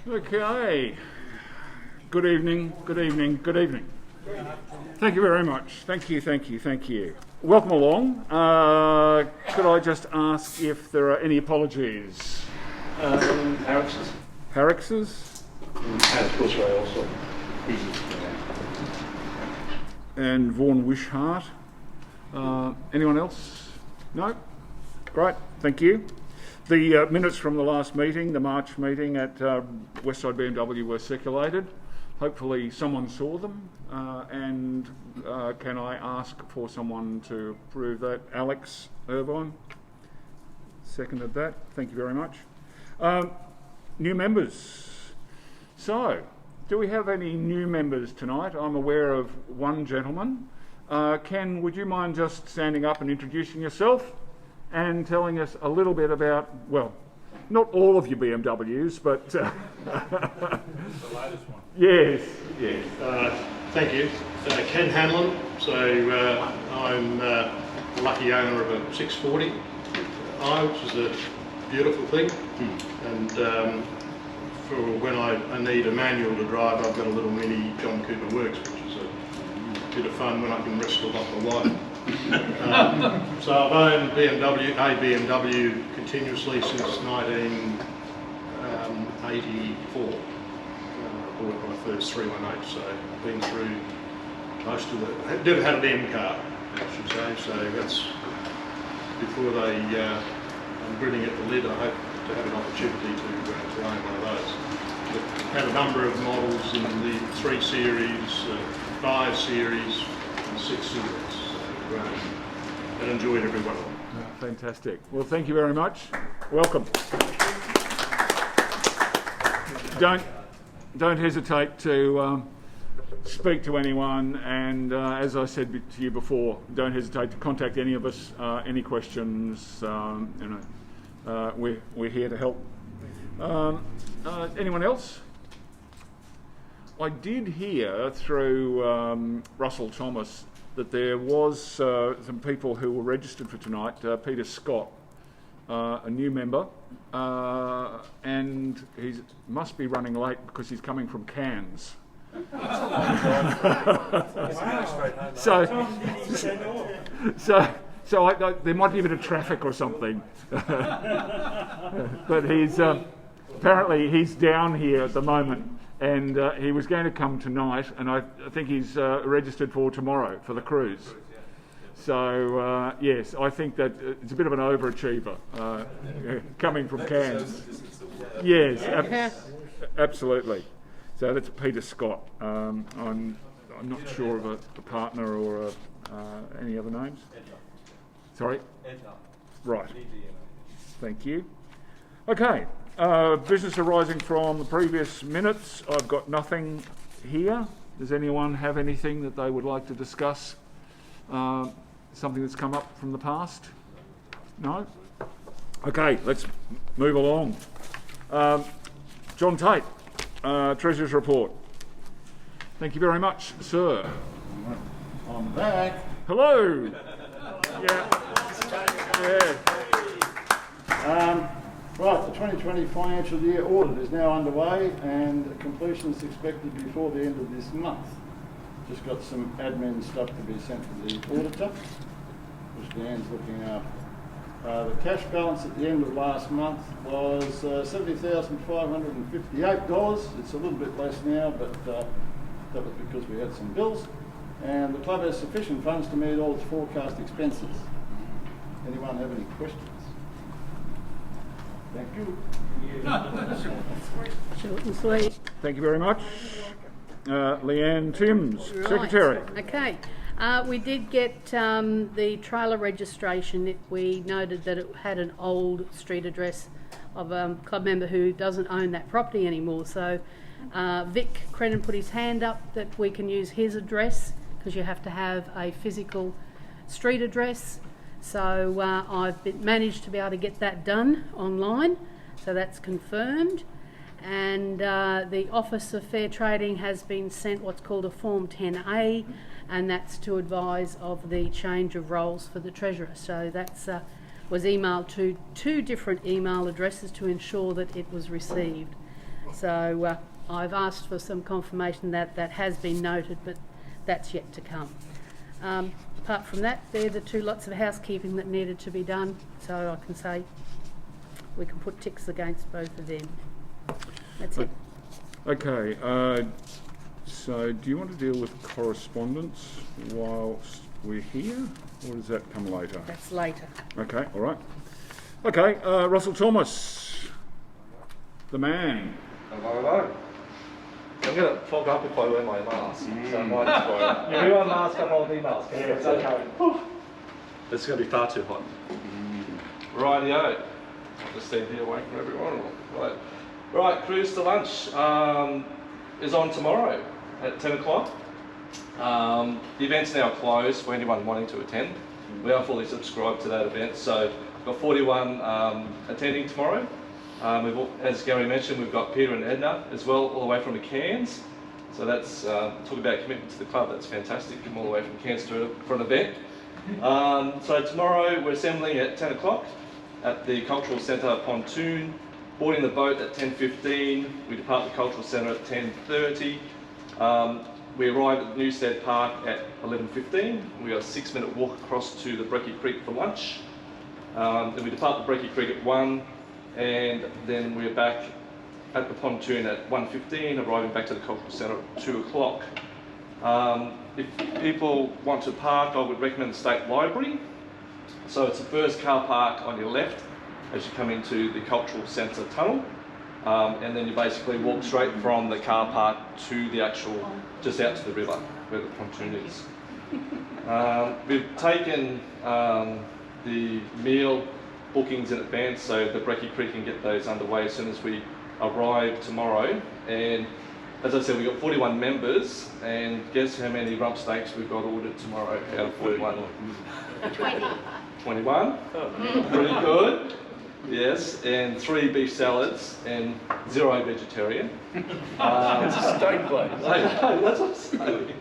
Okay. Good evening, good evening, good evening. Thank you very much. Thank you. Welcome along. Could I just ask if there are any apologies? Harris's. Harris's? And of course, I also. And Vaughan Wishart. Anyone else? No? Great, thank you. The minutes from the last meeting, the March meeting at Westside BMW were circulated. Hopefully someone saw them, and can I ask for someone to approve that? Alex Irvine seconded that. Thank you very much. New members. So, do we have any new members tonight? I'm aware of one gentleman. Ken, would you mind just standing up and introducing yourself and telling us a little bit about, well, not all of your BMWs, but... the latest one. Yes. Thank you. Ken Hanlon. So I'm the lucky owner of a 640, which is a beautiful thing. And for when I need a manual to drive, I've got a little mini John Cooper Works, which is a bit of fun when I can wrestle off my wife. So I've owned BMW continuously since 1984. Bought my first 318, so I've been through most of the... I've never had an M car, I should say, so that's before they... I'm grinning at the lid. I hope to have an opportunity to own one of those. But had a number of models in the 3 Series, 5 Series and 6 Series. And enjoyed every one of them. Fantastic. Well, thank you very much. Welcome. Don't hesitate to speak to anyone, and as I said to you before, don't hesitate to contact any of us. Any questions? We're here to help. Anyone else? I did hear through Russell Thomas that there was some people who were registered for tonight. Peter Scott, a new member, and he must be running late because he's coming from Cairns. So there might be a bit of traffic or something. But he's apparently he's down here at the moment. And he was going to come tonight, and I think he's registered for tomorrow for the cruise. So, yes, I think that it's a bit of an overachiever coming from Cairns. Yes, absolutely. So that's Peter Scott. I'm not sure of a partner or any other names. Sorry? Right. Thank you. Okay. Business arising from the previous minutes. I've got nothing here. Does anyone have anything that they would like to discuss? Something that's come up from the past? No? Okay, let's move along. John Tate, Treasurer's Report. Thank you very much, sir. I'm back. Hello. Yeah. Right, the 2020 financial year audit is now underway and completion is expected before the end of this month. Just got some admin stuff to be sent to the auditor, which Dan's looking after. The cash balance at the end of last month was $70,558. It's a little bit less now, but that was because we had some bills. And the club has sufficient funds to meet all its forecast expenses. Anyone have any questions? Thank you. Short and sweet. Thank you very much. Leanne Timms, Right. Secretary. Okay. We did get the trailer registration. We noted that it had an old street address of a club member who doesn't own that property anymore. So Vic Crennan put his hand up that we can use his address because you have to have a physical street address. So I've managed to be able to get that done online, so that's confirmed. And the Office of Fair Trading has been sent what's called a Form 10A, and that's to advise of the change of roles for the Treasurer. So that's was emailed to 2 different email addresses to ensure that it was received. So I've asked for some confirmation that that has been noted, but that's yet to come. Apart from that, they're the 2 lots of housekeeping that needed to be done, so I can say we can put ticks against both of them. That's it. Okay, so do you want to deal with correspondence whilst we're here, or does that come later? That's later. Okay, all right. Okay, Russell Thomas, the man. Hello. I'm going to fog up if I wear my mask, so I might spoil it. You wear a mask, I'm holding mask. Yeah, it's okay. It's going to be far too hot. Rightio. I'll just stand here waiting for everyone. Right, cruise to lunch is on tomorrow at 10 o'clock. The event's now closed for anyone wanting to attend. We are fully subscribed to that event, so we've got 41 attending tomorrow. As Gary mentioned, we've got Peter and Edna as well, all the way from the Cairns. So that's, talk about commitment to the club, that's fantastic, come all the way from Cairns for an event. So tomorrow we're assembling at 10 o'clock at the Cultural Centre pontoon, boarding the boat at 10:15, we depart the Cultural Centre at 10:30. We arrive at Newstead Park at 11:15. We got a 6-minute walk across to the Brecky Creek for lunch. Then we depart the Brecky Creek at 1, and then we're back at the pontoon at 1:15, arriving back to the Cultural Centre at 2 o'clock. If people want to park, I would recommend the State Library. So it's the first car park on your left as you come into the Cultural Centre tunnel. And then you basically walk straight from the car park to the actual, just out to the river where the pontoon is. We've taken the meal bookings in advance, so the Brecky Creek can get those underway as soon as we arrive tomorrow. And as I said, we've got 41 members, and guess how many rump steaks we've got ordered tomorrow out of 41? 20. 21? Pretty good. Yes, and 3 beef salads and 0 vegetarian. It's a steak place. I know, that's what I'm saying.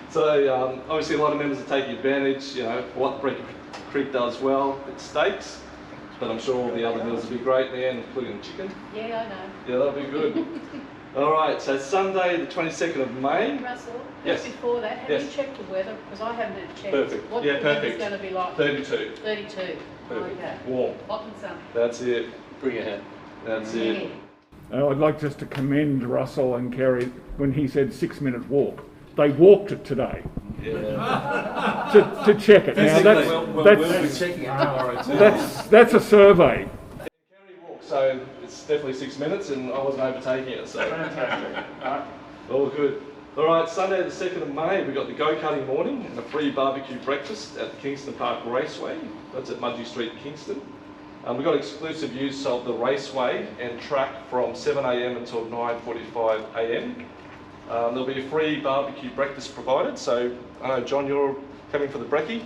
So obviously a lot of members are taking advantage, you know, what Brecky Creek does well, it's steaks, but I'm sure all the other meals will be great there, including the chicken. Yeah, I know. Yeah, that'll be good. All right, so Sunday the 22nd of May. Russell, Yes. just before that, have Yes. you checked the weather? Because I haven't checked. Perfect. What Yeah, the weather's perfect. going to be like? 32. 32. Perfect. Okay. Warm. Hot and sunny. That's it. Bring it in. That's it. I'd like just to commend Russell and Kerry when he said 6-minute walk. They walked it today Yeah. to check it. Now We'll be checking it tomorrow too. that's a survey. Kerry walk, so it's definitely 6 minutes, and I wasn't overtaking it, so Fantastic. all good. All right, Sunday the 2nd of May, we've got the go-karting morning and a free barbecue breakfast at the Kingston Park Raceway. That's at Mudgee Street, Kingston. We've got exclusive use of the raceway and track from 7 a.m. until 9:45 a.m. There'll be a free barbecue breakfast provided, so I know, John, you're coming for the brekkie.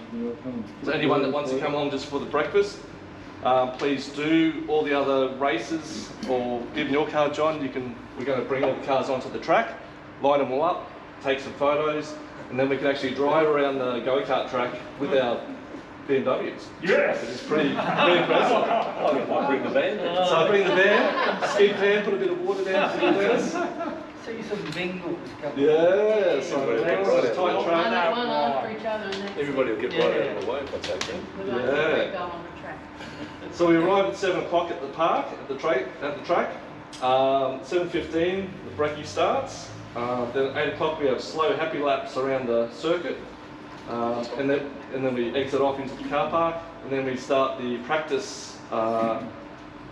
So anyone that wants to come along just for the breakfast, please do. All the other races, or even your car, John, we're going to bring all the cars onto the track, line them all up, take some photos, and then we can actually drive around the go-kart track with our BMWs. Yes! It's pretty impressive. I'll bring the van. So I bring the van, ski pan, put a bit of water down for the letters. See some Bengals coming. Yeah, so Right. tight One track. after each other, and that's Everybody will get it. right out of the way if I take that. We won't Yeah. go on the track. So we arrive at 7 o'clock at the park, at the track. 7:15, the brekkie starts. Then 8 o'clock we have slow happy laps around the circuit. And then we exit off into the car park, and then we start the practice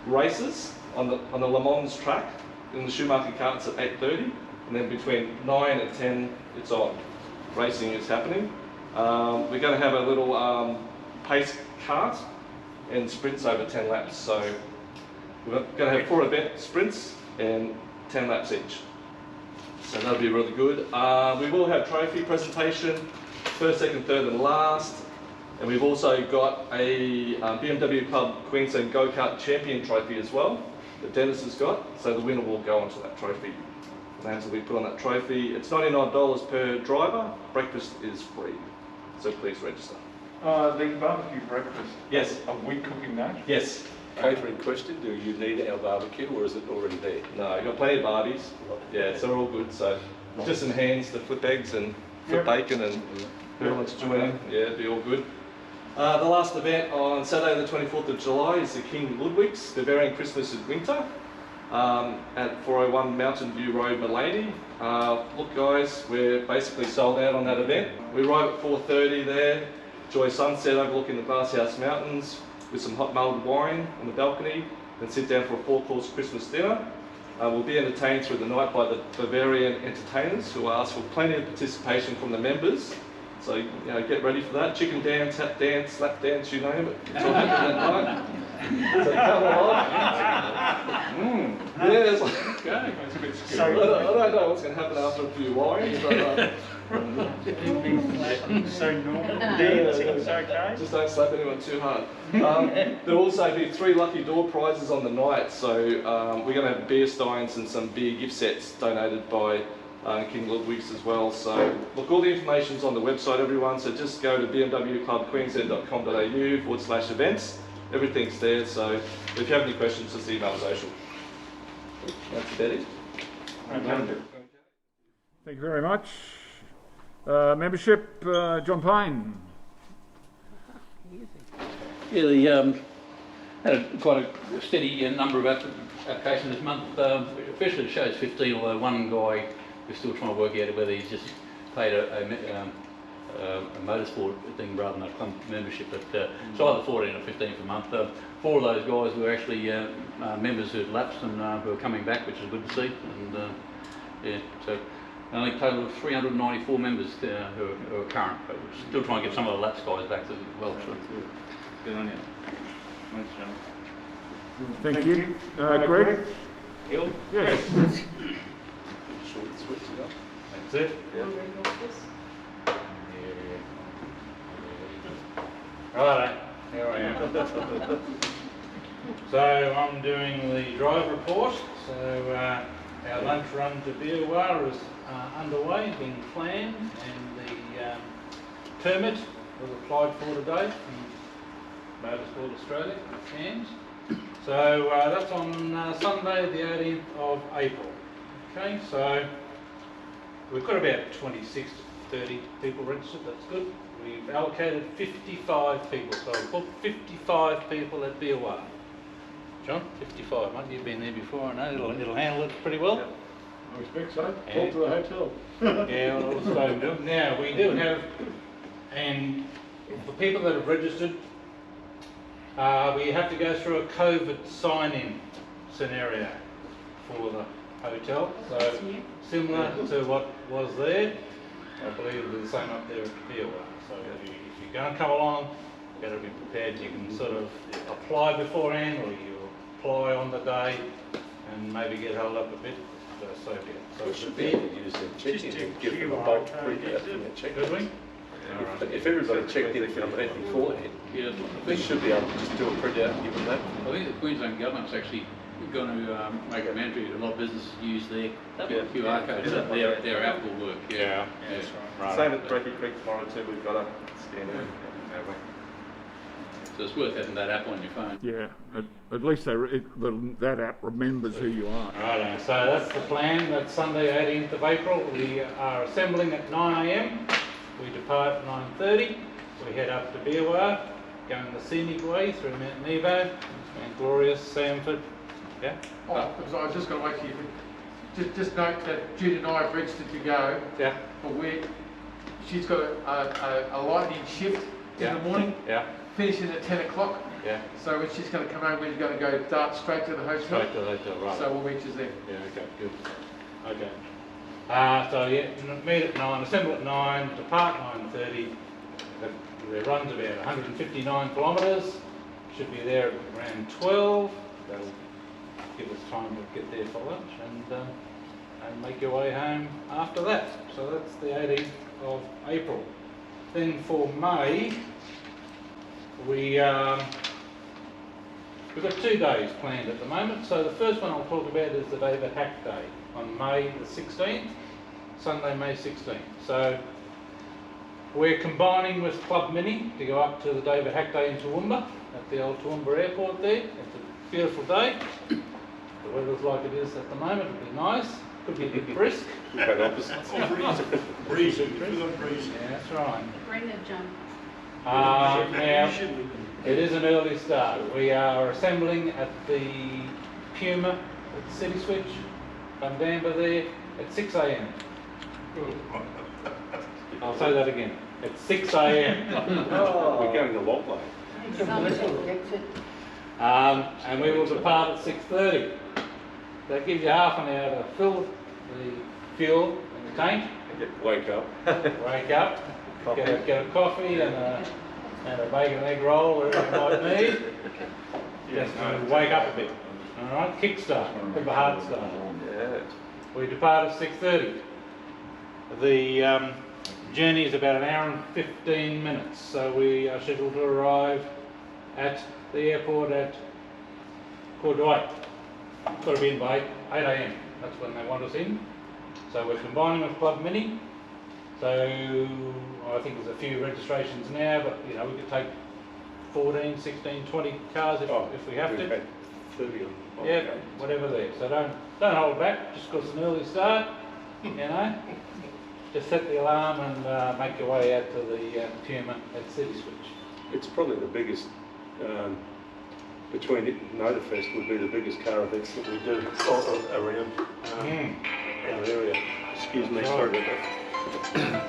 races on the Le Mans track in the Schumacher carts at 8:30, and then between 9 and 10 it's on. Racing is happening. We're going to have a little pace kart and sprints over 10 laps. So we're going to have 4 event sprints and 10 laps each. So that'll be really good. We will have trophy presentation, first, second, third and last. And we've also got a BMW Club Queensland Go-Kart Champion trophy as well that Dennis has got. So the winner will go onto that trophy. Names will be put on that trophy. It's $99 per driver. Breakfast is free. So please register. The barbecue breakfast. Yes. Are we cooking that? Yes. catering question, do you need our barbecue or is it already there? No, you've got plenty of barbies. Yeah, so they're all good. So just enhance the flip eggs and flip bacon and who wants to join in. Yeah, it'd be all good. The last event on Saturday the 24th of July is the King Ludwig's Bavarian Christmas in Winter at 401 Mountain View Road, Malady. Look guys, we're basically sold out on that event. We arrive at 4:30 there, enjoy sunset overlooking the Glasshouse Mountains with some hot mulled wine on the balcony, then sit down for a 4-course Christmas dinner. We'll be entertained through the night by the Bavarian entertainers who ask for plenty of participation from the members. So, you know, get ready for that. Chicken dance, hat dance, lap dance, you name it. It's all happening that night. So come along. Yeah, it's like, Okay, that's a bit I scary. don't know what's going to happen after a few wines, but So normal. Dancing's okay. just don't slap anyone too hard. There'll also be 3 lucky door prizes on the night. So we're going to have beer steins and some beer gift sets donated by King Ludwig's as well. So look, all the information's on the website, everyone. So just go to bmwclubqueensland.com.au/events. Everything's there. So if you have any questions, just email social. That's about it. Okay. Thank you very much. Membership, John Payne. Yeah, the had quite a steady number of applications this month. Officially it shows 15, although one guy we're still trying to work out whether he's just paid a motorsport thing rather than a club membership. But so either 14 or 15 per month. 4 of those guys were actually members who had lapsed and who are coming back, which is good to see. And yeah, so only a total of 394 members who are current, but we're still trying to get some of the lapsed guys back as well. So. Good on you. Thanks, John. Thank you. Greg? Hill? Yes. Short and sweet, you know? That's it. Righto, here I am. So I'm doing the drive report. So our lunch run to Beerwah is underway, being planned, and the permit was applied for today from Motorsport Australia, and so that's on Sunday the 18th of April. Okay, so we've got about 26 to 30 people registered, that's good. We've allocated 55 people, so we've booked 55 people at Beerwah. John, 55, mate, you've been there before, I know, it'll handle it pretty well. I expect so. Yeah. Talk to the hotel. Yeah, well, so now we do have, and for people that have registered, we have to go through a COVID sign-in scenario for the hotel. So similar to what was there, I believe it'll be the same up there at Beerwah. So if you're going to come along, you've got to be prepared. You can sort of apply beforehand, or you apply on the day and maybe get held up a bit. So be it. So We should be able to use them check-in and give them a bulk printout from their check-in. Could we? If everybody checked in from that beforehand, Yeah, we should be able to just do a printout and give them that. I think the Queensland government's actually going to make it mandatory that a lot of businesses use their QR codes. So their app will work. Yeah, that's right. Same at Brecky Creek tomorrow too. We've got a scan in. So it's worth having that app on your phone. Yeah, at least that app remembers who you are. Right, so that's the plan. That's Sunday 18th of April. We are assembling at 9 a.m. We depart at 9:30. We head up to Beerwah, going the scenic way through Mount Nebo and glorious Samford. Yeah? Oh, because I was just going to wait for you. Just note that Judy and I have registered to go, Yeah. but she's got a lightning shift in the morning, Yeah. finishing at 10 o'clock. Yeah. So when she's going to come home, we're going to go dart straight to the hotel. Straight to the hotel, right. So we'll meet you there. Yeah, okay, good. Okay. So yeah, meet at 9, assemble at 9, depart 9:30. The run's about 159 kilometres. Should be there around 12. That'll give us time to get there for lunch and make your way home after that. So that's the 18th of April. Then for May, we've got 2 days planned at the moment. So the first one I'll talk about is the David Hack Day on May the 16th, Sunday, May 16th. So we're combining with Club Mini to go up to the David Hack Day in Toowoomba. at the old Toowoomba Airport there. It's a beautiful day. The weather's like it is at the moment. It'll be nice. Could be a bit brisk. But opposite. Breezy. We've got breezy. Yeah, that's right. Bring a jump. Now, it is an early start. We are assembling at the Puma at the City Switch, Bundamba there, at 6 a.m. I'll say that again. At 6 a.m. We're going a long way. And we will depart at 6:30. That gives you half an hour to fill the fuel in the tank, Wake up. wake up, get a coffee and a bacon and egg roll, whatever you might need. Just to wake up a bit. All right, kickstart, bit of a hard start. Yeah. We depart at 6:30. The journey is about an hour and 15 minutes, so we are scheduled to arrive at the airport at 8:15. Got to be in by 8 a.m. That's when they want us in. So we're combining with Club Mini. So I think there's a few registrations now, but you know we could take 14, 16, 20 cars if we have We've to. had 30 on Yeah, the go. whatever there. So don't hold back just because it's an early start. You know, just set the alarm and make your way out to the Puma at City Switch. It's probably the biggest, between it and Motorfest would be the biggest car events that we do around our area. Excuse me, sorry about that.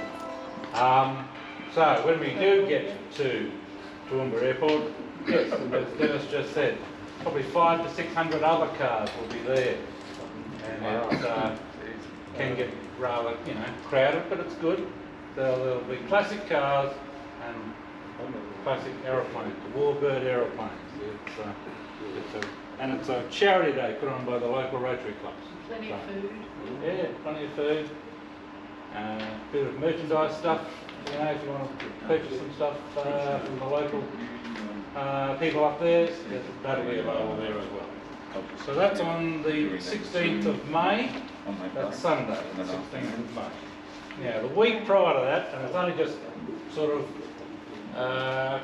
So when we do get to Toowoomba Airport, yes, as Dennis just said, probably 500 to 600 other cars will be there, and it can get rather, crowded, but it's good. There'll be classic cars and classic aeroplanes, the Warbird aeroplanes. It's a charity day put on by the local Rotary clubs. Plenty of food. Yeah, plenty of food. Bit of merchandise stuff, if you want to purchase some stuff from the local people up there, that'll be available there as well. So that's on the 16th of May, that's Sunday, the 16th of May. Now the week prior to that, and it's only just sort of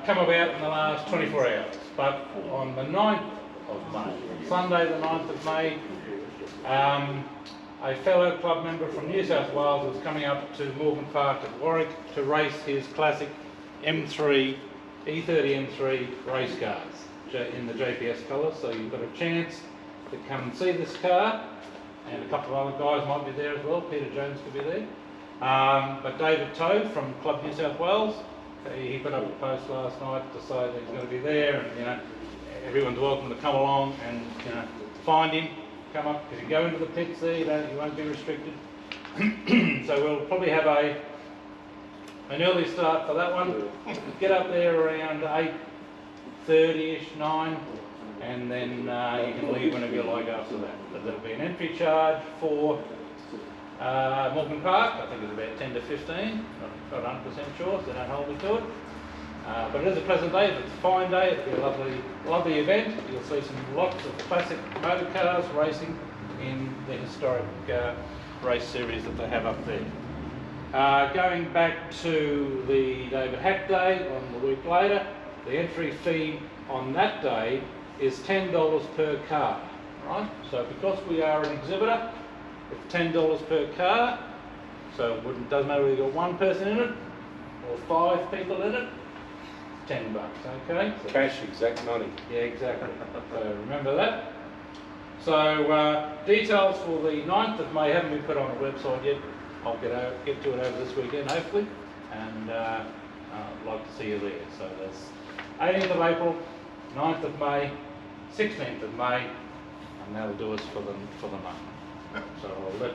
come about in the last 24 hours, but on the 9th of May, Sunday the 9th of May, a fellow club member from New South Wales was coming up to Morgan Park at Warwick to race his classic E30 M3 race cars in the JPS colours. So you've got a chance to come and see this car, and a couple of other guys might be there as well. Peter Jones could be there. But David Toad from Club New South Wales, he put up a post last night to say that he's going to be there, and everyone's welcome to come along and find him. Come up, because you go into the pits there, you won't be restricted. So we'll probably have an early start for that one. Get up there around 8:30ish, 9, and then you can leave whenever you like after that. But there'll be an entry charge for Morgan Park. I think it's about 10 to 15. Not 100% sure, so don't hold me to it. But it is a pleasant day. It's a fine day. It'll be a lovely event. You'll see lots of classic motor cars racing in the historic race series that they have up there. Going back to the David Hack Day on the week later, the entry fee on that day is $10 per car. Right? So because we are an exhibitor, it's $10 per car. So it doesn't matter whether you've got one person in it or 5 people in it. $10, okay? So, Cash, exact money. yeah, exactly. So remember that. So details for the 9th of May haven't been put on the website yet. I'll get to it over this weekend, hopefully, and I'd like to see you there. So that's 18th of April, 9th of May, 16th of May, and that'll do us for the month. So I'll let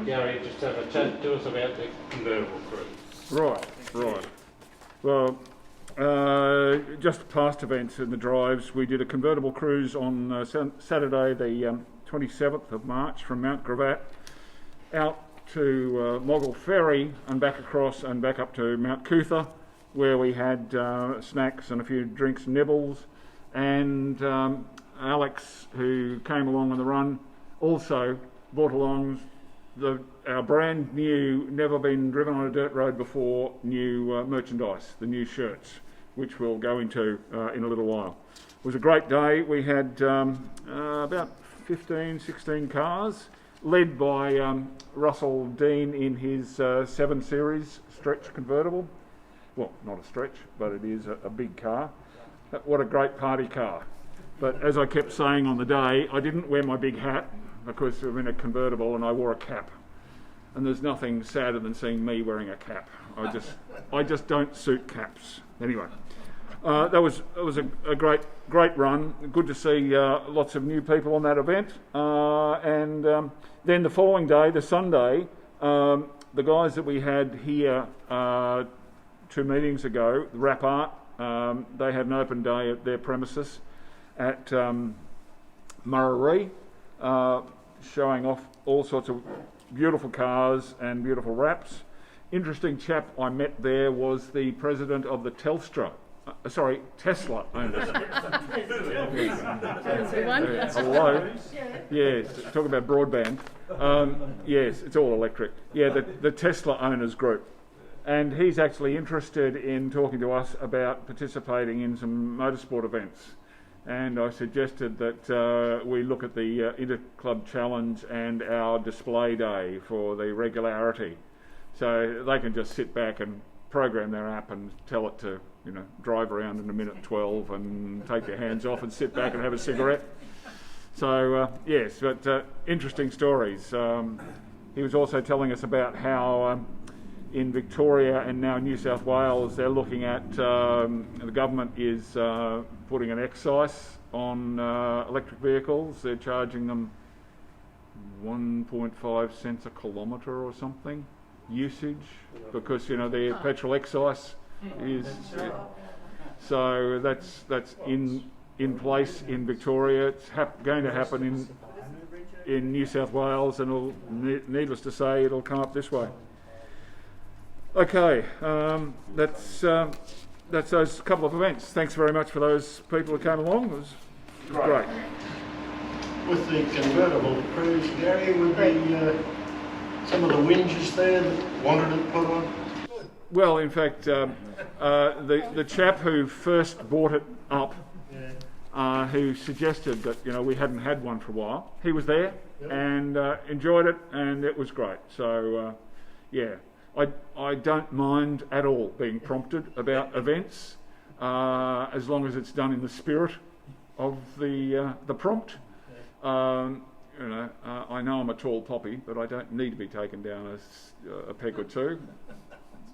Gary just have a chat to us about the convertible cruise. Right. Well, just past events in the drives, we did a convertible cruise on Saturday the 27th of March from Mount Gravatt out to Moggle Ferry and back across and back up to Mount Cootha, where we had snacks and a few drinks and nibbles, and Alex, who came along on the run, also brought along our brand new, never been driven on a dirt road before, new merchandise, the new shirts, which we'll go into in a little while. It was a great day. We had about 15, 16 cars, led by Russell Dean in his 7 Series stretch convertible. Well, not a stretch, but it is a big car. What a great party car. But as I kept saying on the day, I didn't wear my big hat because I'm in a convertible and I wore a cap. And there's nothing sadder than seeing me wearing a cap. I just don't suit caps. Anyway, that was a great run. Good to see lots of new people on that event. And then the following day, the Sunday, the guys that we had here 2 meetings ago, Rap Art, they had an open day at their premises at Murray, showing off all sorts of beautiful cars and beautiful wraps. Interesting chap I met there was the president of the Tesla owners. Hello. Yes, talk about broadband. Yes, it's all electric. Yeah, the Tesla owners group. And he's actually interested in talking to us about participating in some motorsport events. And I suggested that we look at the Interclub Challenge and our display day for the regularity. So they can just sit back and program their app and tell it to, drive around in a minute 12 and take their hands off and sit back and have a cigarette. So, yes, but interesting stories. He was also telling us about how in Victoria and now New South Wales, they're looking at, the government is putting an excise on electric vehicles. They're charging them 1.5 cents a kilometre or something usage because, their petrol excise is... So that's in place in Victoria. It's going to happen in New South Wales, and needless to say, it'll come up this way. Okay, that's those couple of events. Thanks very much for those people who came along. It was great. With the convertible cruise, Gary, would be some of the whinges there that wanted it put on? Well, in fact, the chap who first brought it up, who suggested that we hadn't had one for a while, he was there and enjoyed it, and it was great. So, yeah. I don't mind at all being prompted about events, as long as it's done in the spirit of the prompt. I know I'm a tall poppy, but I don't need to be taken down a peg or two.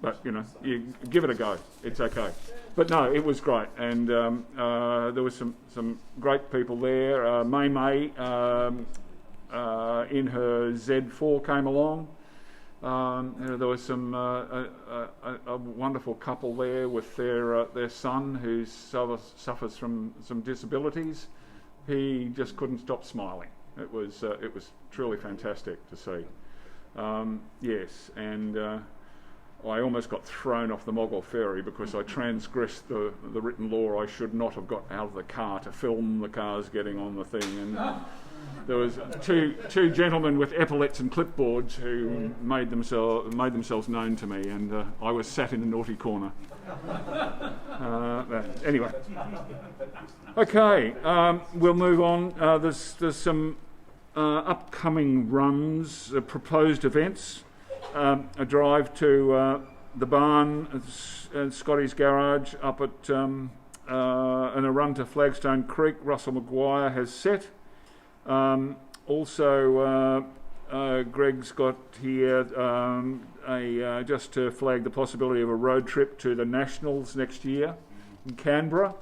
But you give it a go. It's okay. But no, it was great, and there was some great people there. May in her Z4 came along. There was a wonderful couple there with their son who suffers from some disabilities. He just couldn't stop smiling. It was truly fantastic to see. Yes, and I almost got thrown off the Moggill ferry because I transgressed the written law. I should not have got out of the car to film the cars getting on the thing, and there was two gentlemen with epaulets and clipboards who made themselves known to me, and I was sat in the naughty corner. Anyway, okay, we'll move on. There's some upcoming runs, proposed events. A drive to the barn and Scotty's garage up at and a run to Flagstone Creek. Russell Maguire has set. Also, Greg's got here just to flag the possibility of a road trip to the Nationals next year in Canberra,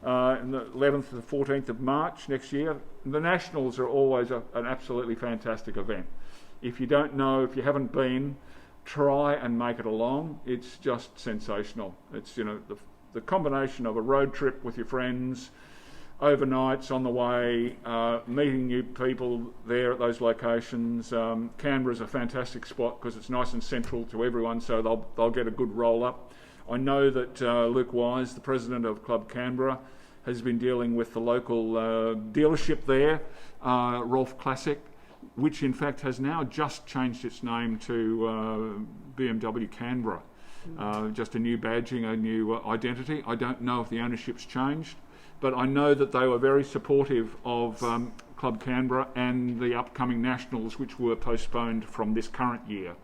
on the 11th to the 14th of March next year. The Nationals are always an absolutely fantastic event. If you don't know, if you haven't been, try and make it along. It's just sensational. It's the combination of a road trip with your friends, overnights on the way, meeting new people there at those locations. Canberra's a fantastic spot because it's nice and central to everyone, so they'll get a good roll up. I know that Luke Wise, the president of Club Canberra, has been dealing with the local dealership there, Rolf Classic, which in fact has now just changed its name to BMW Canberra. just a new badging, a new identity. I don't know if the ownership's changed, but I know that they were very supportive of Club Canberra and the upcoming nationals, which were postponed from this current year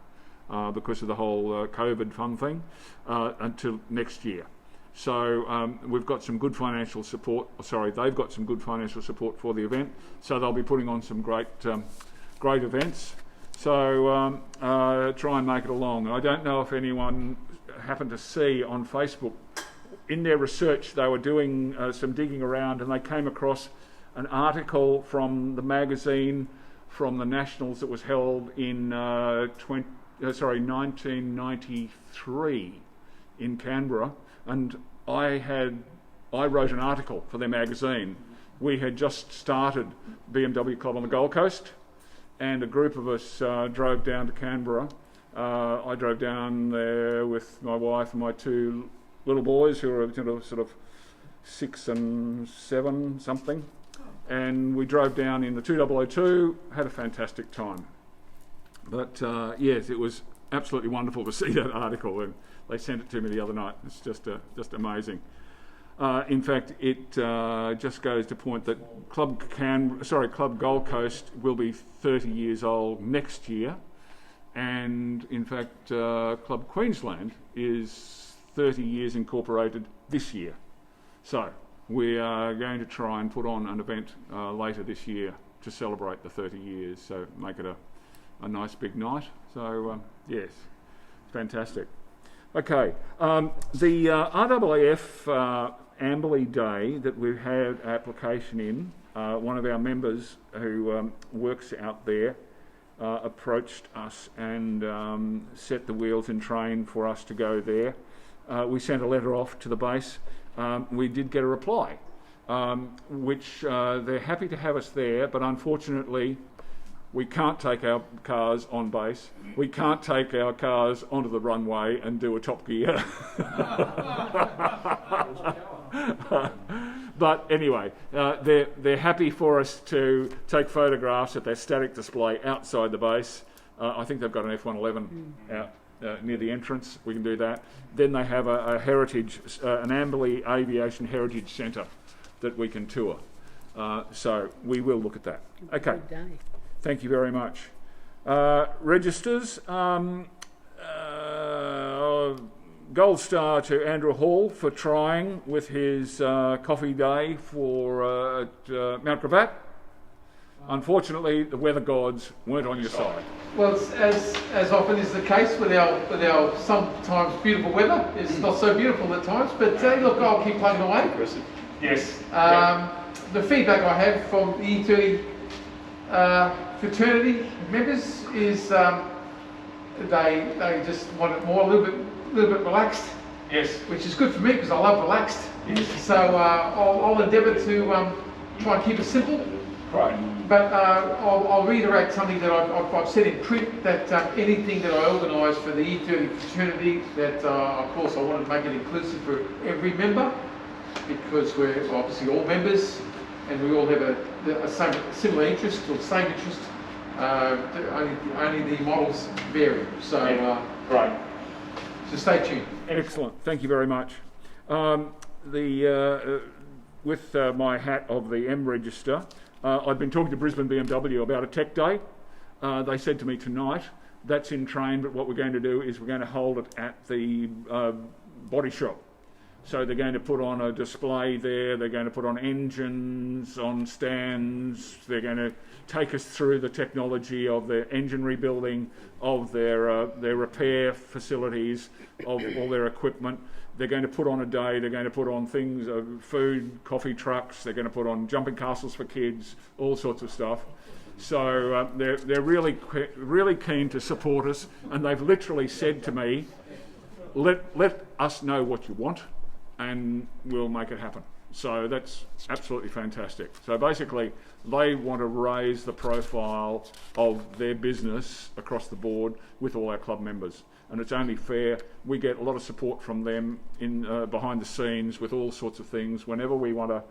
because of the whole COVID fund thing until next year. So we've got some good financial support. Sorry, they've got some good financial support for the event. So they'll be putting on some great events. So try and make it along. I don't know if anyone happened to see on Facebook, in their research they were doing some digging around, and they came across an article from the magazine from the Nationals that was held in 1993 in Canberra, and I wrote an article for their magazine. We had just started BMW Club on the Gold Coast, and a group of us drove down to Canberra. I drove down there with my wife and my two little boys, who were sort of 6 and 7 something, and we drove down in the 2002, had a fantastic time. But yes, it was absolutely wonderful to see that article, and they sent it to me the other night. It's just amazing. In fact, it just goes to point that Club Gold Coast will be 30 years old next year, and in fact, Club Queensland is 30 years incorporated this year. So we are going to try and put on an event later this year to celebrate the 30 years. So make it a nice big night. So yes, fantastic. Okay, the RAAF Amberley Day that we've had application in, one of our members who works out there approached us and set the wheels in train for us to go there. We sent a letter off to the base. We did get a reply, which they're happy to have us there, but unfortunately we can't take our cars on base. We can't take our cars onto the runway and do a Top Gear. But anyway, they're happy for us to take photographs at their static display outside the base. I think they've got an F-111 out near the entrance. We can do that. Then they have a heritage, an Amberley Aviation Heritage Centre that we can tour. So we will look at that. Okay. Good day. Thank you very much. Registers. Gold star to Andrew Hall for trying with his coffee day for at Mount Gravatt. Unfortunately, the weather gods weren't on your side. Well, as often is the case with our sometimes beautiful weather, it's not so beautiful at times, but look, I'll keep plugging away. Yes. The feedback I have from the E30 fraternity members is they just want it more, a little bit relaxed. Yes. Which is good for me because I love relaxed. Yes. So I'll endeavour to try and keep it simple. Right. But I'll reiterate something that I've said in print, that anything that I organise for the E30 fraternity, that of course I want to make it inclusive for every member, because we're obviously all members and we all have a similar interest or same interest. Only the models vary. So right. So stay tuned. Excellent. Thank you very much. With my hat of the M Register, I've been talking to BrisBMW about a tech day. They said to me tonight, that's in train, but what we're going to do is we're going to hold it at the body shop. So they're going to put on a display there, they're going to put on engines on stands, they're going to take us through the technology of their engine rebuilding, of their repair facilities, of all their equipment. They're going to put on a day, they're going to put on things, food, coffee trucks, they're going to put on jumping castles for kids, all sorts of stuff. So they're really keen to support us, and they've literally said to me, let us know what you want and we'll make it happen. So that's absolutely fantastic. So basically, they want to raise the profile of their business across the board with all our club members. And it's only fair. We get a lot of support from them in behind the scenes with all sorts of things. Whenever we want to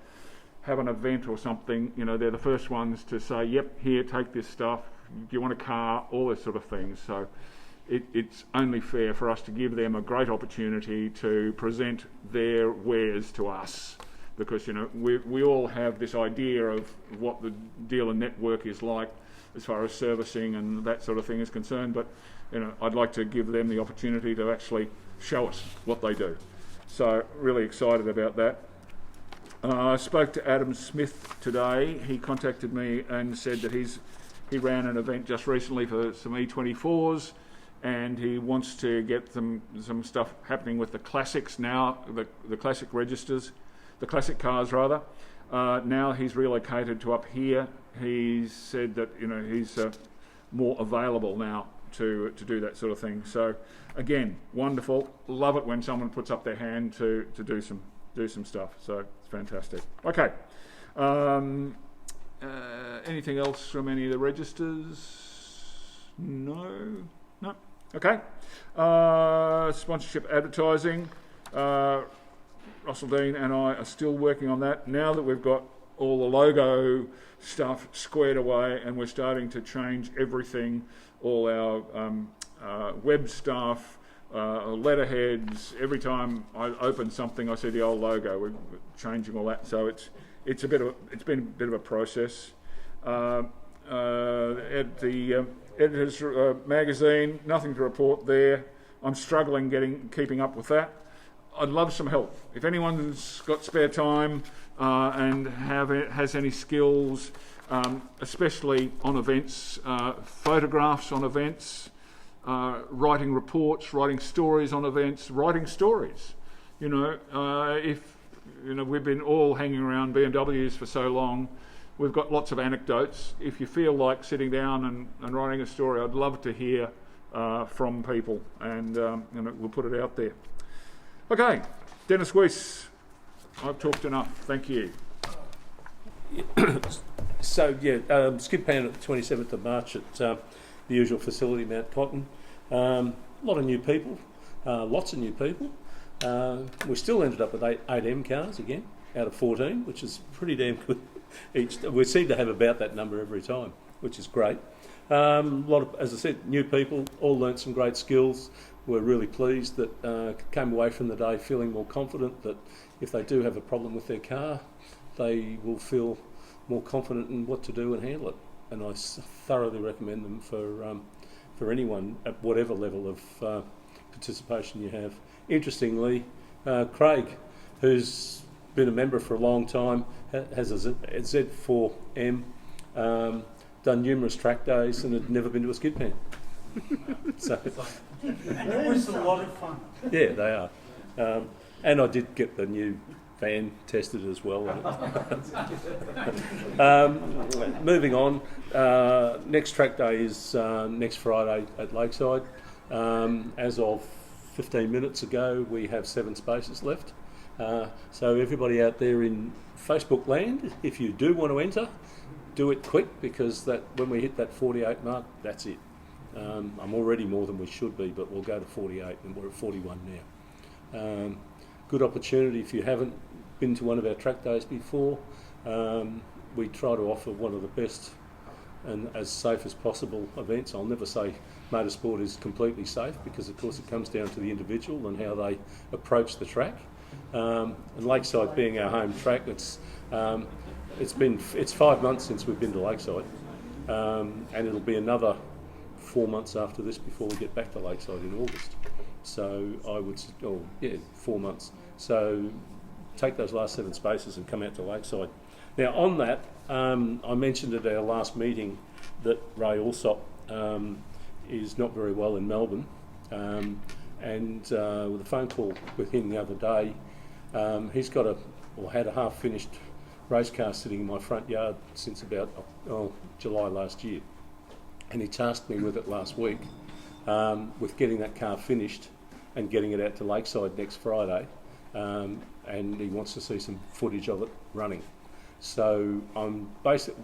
have an event or something, you know, they're the first ones to say, yep, here, take this stuff. Do you want a car? All this sort of things. So it's only fair for us to give them a great opportunity to present their wares to us, because we all have this idea of what the dealer network is like as far as servicing and that sort of thing is concerned, but I'd like to give them the opportunity to actually show us what they do. So really excited about that. I spoke to Adam Smith today. He contacted me and said that he ran an event just recently for some E24s, and he wants to get some stuff happening with the classics now, the classic registers, the classic cars rather. Now he's relocated to up here. He said that he's more available now to do that sort of thing. So again, wonderful. Love it when someone puts up their hand to do some stuff. So it's fantastic. Okay. Anything else from any of the registers? No. Okay. Sponsorship advertising. Russell Dean and I are still working on that. Now that we've got all the logo stuff squared away and we're starting to change everything, all our web stuff, letterheads. Every time I open something, I see the old logo. We're changing all that, so it's been a bit of a process. At the Editors magazine, nothing to report there. I'm struggling keeping up with that. I'd love some help. If anyone's got spare time and has any skills, especially on events, photographs on events, writing reports, writing stories on events, writing stories. If we've been all hanging around BMWs for so long, we've got lots of anecdotes. If you feel like sitting down and writing a story, I'd love to hear from people, and we'll put it out there. Okay, Dennis Weiss, I've talked enough. Thank you. So skid pan at the 27th of March at the usual facility, Mount Cotton. A lot of new people, lots of new people. We still ended up with 8 M cars again out of 14, which is pretty damn good. We seem to have about that number every time, which is great. A lot of, as I said, new people, all learnt some great skills. We're really pleased that came away from the day feeling more confident that if they do have a problem with their car, they will feel more confident in what to do and handle it. And I thoroughly recommend them for anyone at whatever level of participation you have. Interestingly, Craig, who's been a member for a long time, has a Z4M, done numerous track days and had never been to a skid pan. So, and it was a lot of fun. Yeah, they are. And I did get the new van tested as well. Moving on, next track day is next Friday at Lakeside. As of 15 minutes ago, we have 7 spaces left. So everybody out there in Facebook land, if you do want to enter, do it quick, because when we hit that 48 mark, that's it. I'm already more than we should be, but we'll go to 48 and we're at 41 now. Good opportunity if you haven't been to one of our track days before. We try to offer one of the best and as safe as possible events. I'll never say motorsport is completely safe, because of course it comes down to the individual and how they approach the track. And Lakeside being our home track, it's 5 months since we've been to Lakeside, and it'll be another 4 months after this before we get back to Lakeside in August. So 4 months. So take those last 7 spaces and come out to Lakeside. Now on that, I mentioned at our last meeting that Ray Alsop is not very well in Melbourne, and with a phone call with him the other day, he's got had a half-finished race car sitting in my front yard since about July last year. And he tasked me with it last week, with getting that car finished and getting it out to Lakeside next Friday, and he wants to see some footage of it running. So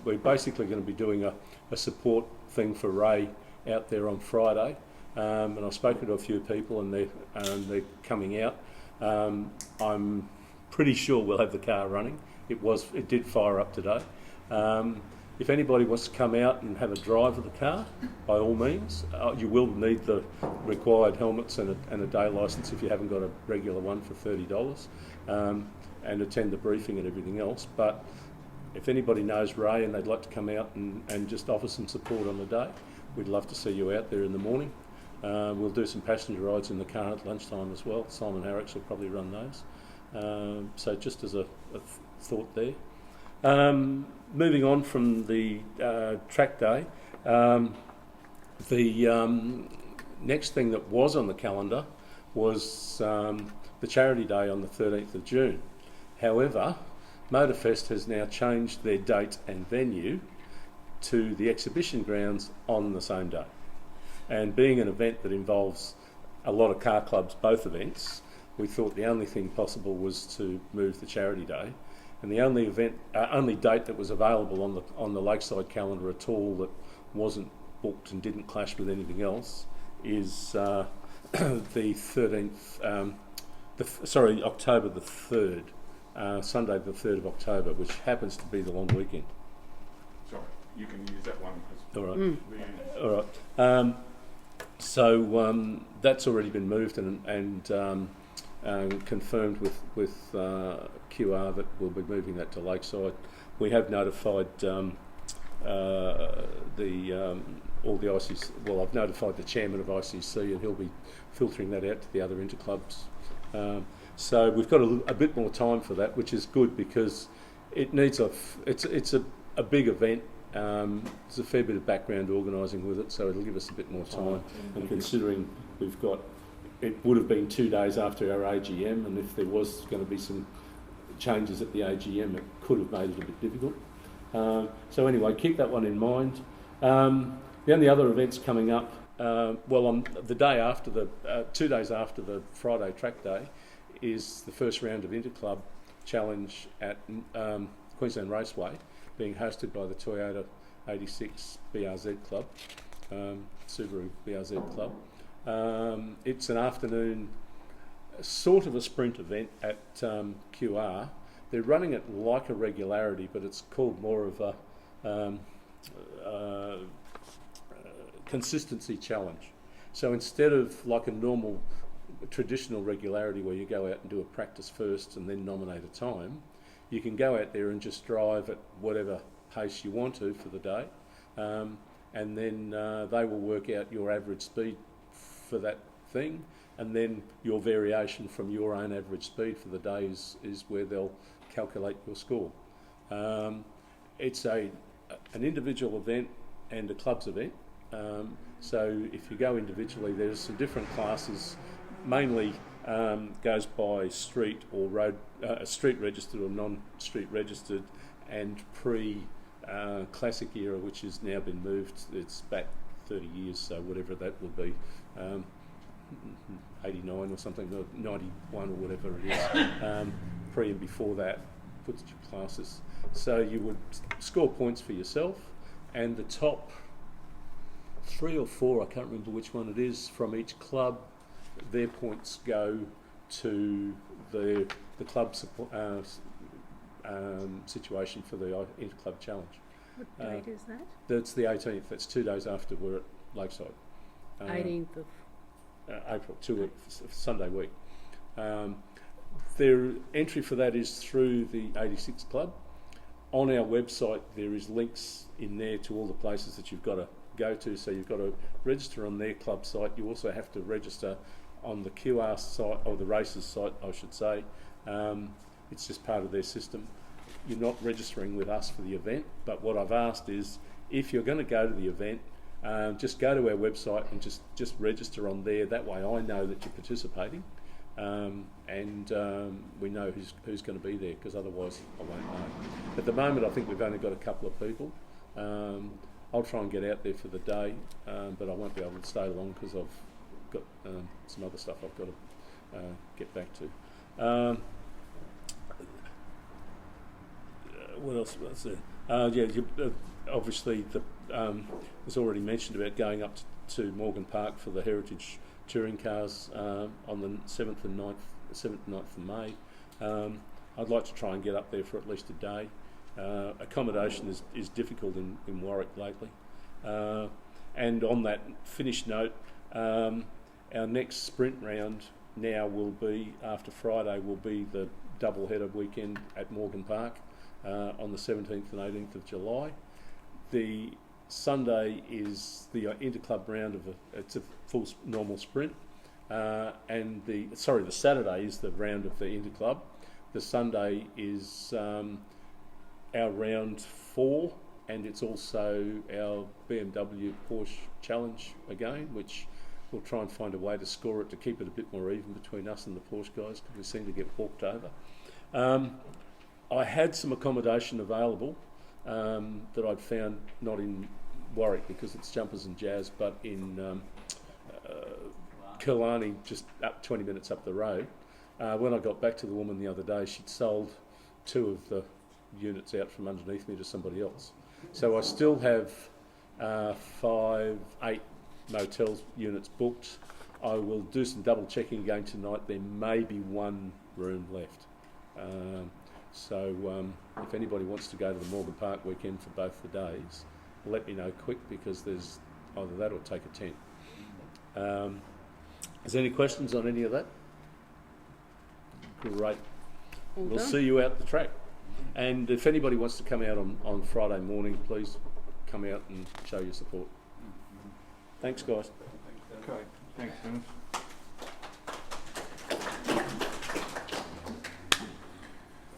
we're basically going to be doing a support thing for Ray out there on Friday, and I've spoken to a few people and they're coming out. I'm pretty sure we'll have the car running. It did fire up today. If anybody wants to come out and have a drive of the car, by all means, you will need the required helmets and a day licence if you haven't got a regular one for $30, and attend the briefing and everything else. But if anybody knows Ray and they'd like to come out and just offer some support on the day, we'd love to see you out there in the morning. We'll do some passenger rides in the car at lunchtime as well. Simon Harricks will probably run those. So just as a thought there. Moving on from the track day, the next thing that was on the calendar was the charity day on the 13th of June. However, Motorfest has now changed their date and venue to the exhibition grounds on the same day. And being an event that involves a lot of car clubs, both events, we thought the only thing possible was to move the charity day. And the only date that was available on the Lakeside calendar at all that wasn't booked and didn't clash with anything else is the 13th, October the 3rd, Sunday the 3rd of October, which happens to be the long weekend. Sorry, you can use that one. All right. All right. So that's already been moved and confirmed with QR that we'll be moving that to Lakeside. We have notified all the ICC. Well, I've notified the chairman of ICC, and he'll be filtering that out to the other interclubs. So we've got a bit more time for that, which is good because it needs it's a big event. There's a fair bit of background organising with it, so it'll give us a bit more time. And considering it would have been 2 days after our AGM, and if there was going to be some changes at the AGM, it could have made it a bit difficult. So anyway, keep that one in mind. The only other events coming up, on the day after 2 days after the Friday track day, is the first round of Interclub Challenge at Queensland Raceway, being hosted by the Toyota 86 BRZ Club, Subaru BRZ Club. It's an afternoon, sort of a sprint event at QR. They're running it like a regularity, but it's called more of a consistency challenge. So instead of like a normal traditional regularity where you go out and do a practice first and then nominate a time, you can go out there and just drive at whatever pace you want to for the day, and then they will work out your average speed for that thing, and then your variation from your own average speed for the day is where they'll calculate your score. It's an individual event and a clubs event, so if you go individually, there's some different classes, mainly goes by street or road, street registered or non-street registered, and classic era, which has now been moved. It's back 30 years, so whatever that will be, 89 or something, 91 or whatever it is, pre and before that, puts your classes. So you would score points for yourself, and the top 3 or 4, I can't remember which one it is, from each club, their points go to the club situation for the Interclub Challenge. What date is that? That's the 18th. That's 2 days after we're at Lakeside. 18th of April, 2 weeks, Sunday week. Their entry for that is through the 86 Club. On our website, there is links in there to all the places that you've got to go to. So you've got to register on their club site. You also have to register on the QR site, or the races site, I should say. It's just part of their system. You're not registering with us for the event, but what I've asked is, if you're going to go to the event, just go to our website and just register on there. That way I know that you're participating, and we know who's going to be there, because otherwise I won't know. At the moment, I think we've only got a couple of people. I'll try and get out there for the day, but I won't be able to stay long because I've got some other stuff I've got to get back to. What else was there? Obviously, was already mentioned about going up to Morgan Park for the Heritage Touring Cars on the 7th and 9th of May. I'd like to try and get up there for at least a day. Accommodation is difficult in Warwick lately. And on that finished note, our next sprint round now will be, after Friday, will be the double-header weekend at Morgan Park on the 17th and 18th of July. The Sunday is the interclub round it's a full normal sprint, and the Saturday is the round of the interclub. The Sunday is our round 4, and it's also our BMW Porsche Challenge again, which we'll try and find a way to score it to keep it a bit more even between us and the Porsche guys, because we seem to get walked over. I had some accommodation available that I'd found, not in Warwick because it's jumpers and jazz, but in Killarney, just up 20 minutes up the road. When I got back to the woman the other day, she'd sold 2 of the units out from underneath me to somebody else. So I still have 8 motel units booked. I will do some double checking again tonight. There may be 1 room left. If anybody wants to go to the Morgan Park weekend for both the days, let me know quick, because there's either that or take a tent. Is there any questions on any of that? Great. We'll see you out the track. And if anybody wants to come out on Friday morning, please come out and show your support. Thanks, guys. Okay, thanks, Dennis.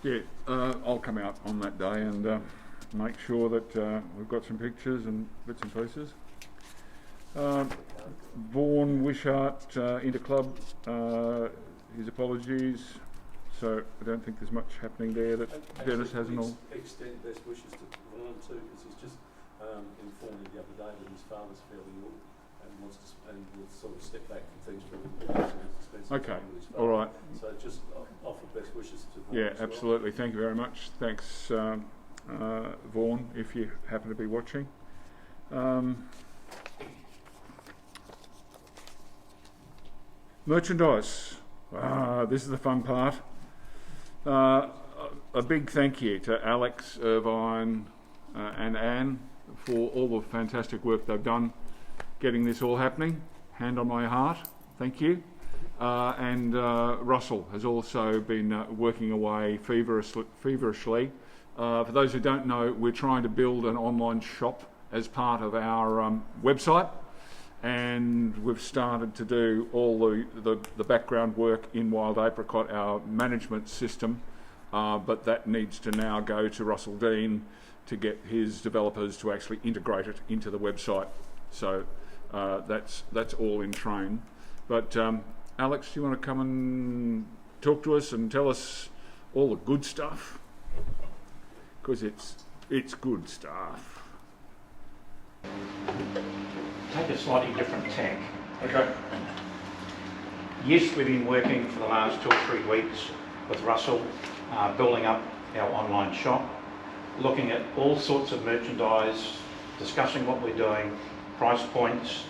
Yeah, I'll come out on that day and make sure that we've got some pictures and bits and pieces. Vaughan Wishart Interclub, his apologies. So I don't think there's much happening there that Dennis hasn't all. Extend best wishes to Vaughan too, because he's just informed me the other day that his father's fairly ill and will sort of step back from things for a little bit. Okay, all right. So just offer best wishes to Vaughan. Yeah, absolutely. Well. Thank you very much. Thanks, Vaughan, if you happen to be watching. Merchandise. This is the fun part. A big thank you to Alex, Irvine and Anne for all the fantastic work they've done getting this all happening. Hand on my heart, thank you. And Russell has also been working away feverishly. For those who don't know, we're trying to build an online shop as part of our website, and we've started to do all the background work in Wild Apricot, our management system, but that needs to now go to Russell Dean to get his developers to actually integrate it into the website. So that's all in train. But Alex, do you want to come and talk to us and tell us all the good stuff? Because it's good stuff. Take a slightly different tack. Okay. Yes, we've been working for the last 2 or 3 weeks with Russell, building up our online shop, looking at all sorts of merchandise, discussing what we're doing, price points,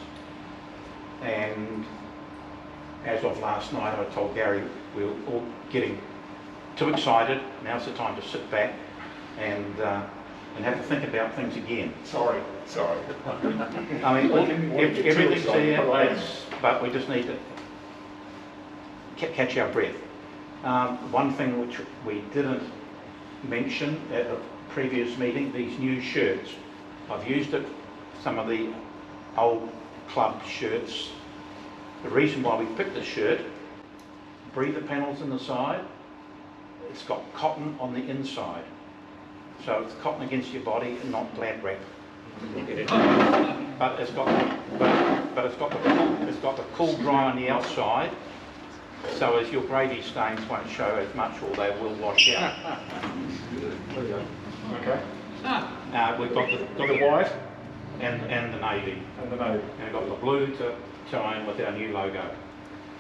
and as of last night I told Gary we were all getting too excited. Now's the time to sit back and have to think about things again. Sorry. I mean, everything's there, but we just need to catch our breath. One thing which we didn't mention at a previous meeting, these new shirts. I've used it, some of the old club shirts. The reason why we picked the shirt, breather panels in the side, it's got cotton on the inside. So it's cotton against your body and not glad wrap. But it's got the cool dry on the outside, so as your Brady stains won't show as much, or they will wash out. Okay. We've got the white and the navy. And we've got the blue to tie in with our new logo.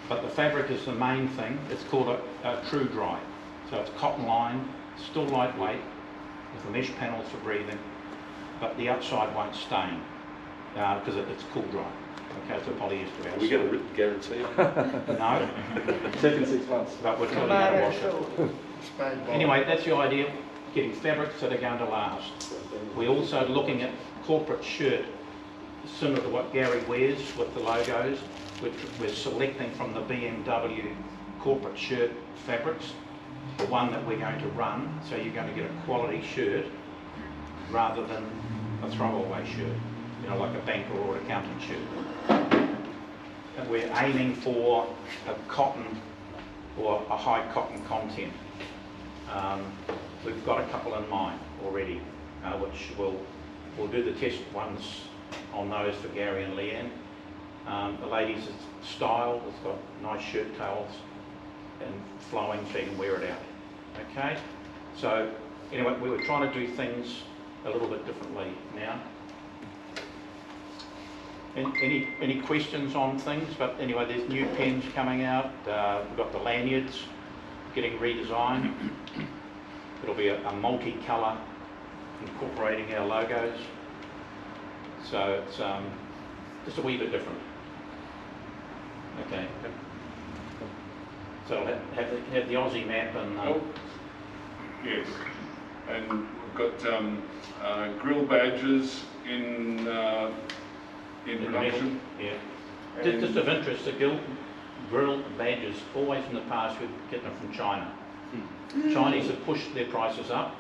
But the fabric is the main thing. It's called a true dry. So it's cotton lined, still lightweight, with the mesh panels for breathing, but the outside won't stain because it's cool dry. Okay, it's a polyester outside. We get a written guarantee? No. Second 6 months. But we're totally going to wash it. Anyway, that's the idea. getting fabrics that are going to last. We're also looking at corporate shirt, similar to what Gary wears with the logos. We're selecting from the BMW corporate shirt fabrics, the one that we're going to run, so you're going to get a quality shirt rather than a throwaway shirt, you know, like a banker or accountant shirt. And we're aiming for a cotton or a high cotton content. We've got a couple in mind already, which we'll do the test ones on those for Gary and Leanne. The ladies' style, it's got nice shirt tails and flowing so you can wear it out. Okay? So anyway, we were trying to do things a little bit differently now. Any questions on things? But anyway, there's new pens coming out. We've got the lanyards getting redesigned. It'll be a multi-colour incorporating our logos. So it's just a wee bit different. Okay. So it'll have the Aussie map and... Yes, and we've got grill badges in production. Yeah. Just of interest, the grill badges, always in the past we've getting them from China. Chinese have pushed their prices up.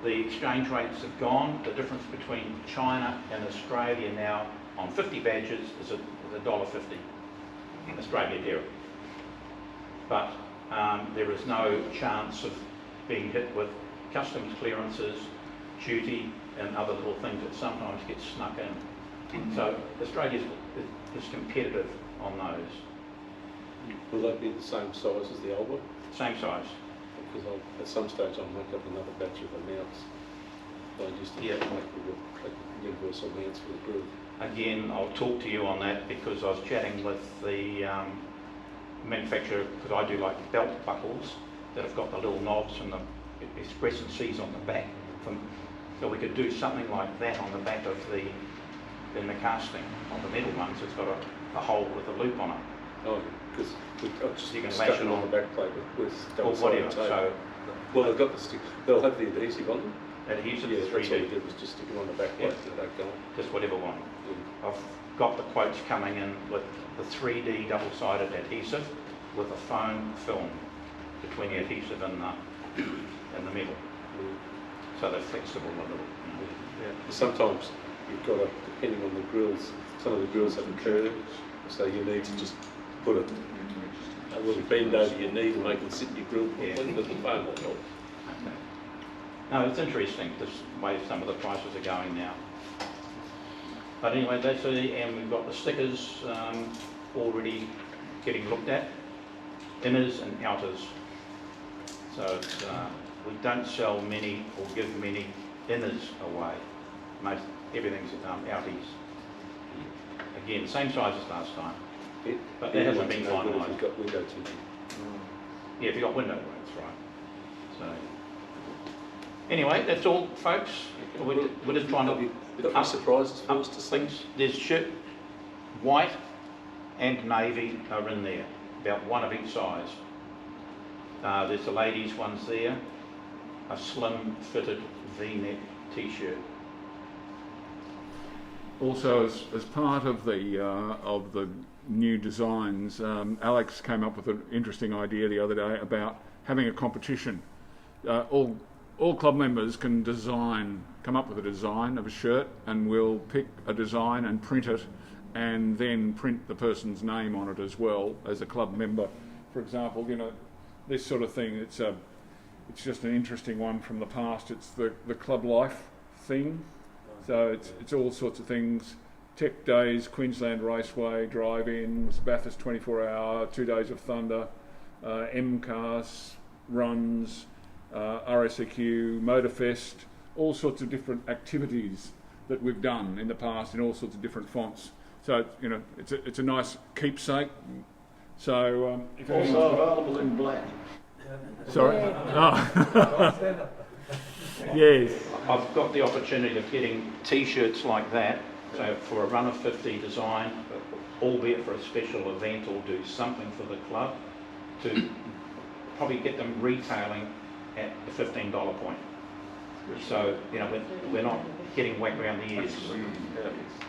The exchange rates have gone. The difference between China and Australia now on 50 badges is $1.50 Australia dear. But there is no chance of being hit with customs clearances, duty and other little things that sometimes get snuck in. So Australia is competitive on those. Will that be the same size as the old one? Same size. Because at some stage I'll make up another batch of the mounts. I used to make the universal mounts for the grill. Again, I'll talk to you on that because I was chatting with the manufacturer, because I do like belt buckles that have got the little knobs and the express and C's on the back. So we could do something like that on the back of in the casting. On the metal ones, it's got a hole with a loop on it. Oh, because you can lash it on the back plate with double sided tape. So, well, they've got the stick. They'll have the adhesive on them. Adhesive, yeah, 3D. That's what we did, was just stick them on the back plate. Yeah. Just whatever one. Yeah. I've got the quotes coming in with the 3D double-sided adhesive with a foam film between the adhesive and the metal. So they're flexible a little. Yeah. Sometimes you've got to, depending on the grills, some of the grills have a curve, so you need to just put a little bend over your knee to make it sit in your grill properly, but the foam will help. Okay. No, it's interesting, this way some of the prices are going now. But anyway, that's it, and we've got the stickers already getting looked at, inners and outers. So it's, we don't sell many or give many inners away. Everything's outies. Again, same size as last time. But that hasn't been finalised. If you've got window tinting. Yeah, if you've got window, that's right. So anyway, that's all, folks. We're just trying to... Got any surprises for us to see? There's shirt, white and navy are in there, about one of each size. There's the ladies' ones there, a slim fitted V-neck t-shirt. Also, as part of the new designs, Alex came up with an interesting idea the other day about having a competition. All club members can come up with a design of a shirt, and we'll pick a design and print it, and then print the person's name on it as well as a club member. For example, you know, this sort of thing. It's just an interesting one from the past. It's the club life thing. So it's all sorts of things. Tech Days, Queensland Raceway, drive-ins, Bathurst 24-hour, 2 Days of Thunder, MCAS, runs, RSEQ, Motorfest, all sorts of different activities that we've done in the past in all sorts of different fonts. So you know, it's a nice keepsake. So also available in black. Sorry. Oh. Yes. I've got the opportunity of getting T-shirts like that. So for a run of 50 design, albeit for a special event or do something for the club, to probably get them retailing at the $15 point. So, you know, we're not getting whacked around the ears,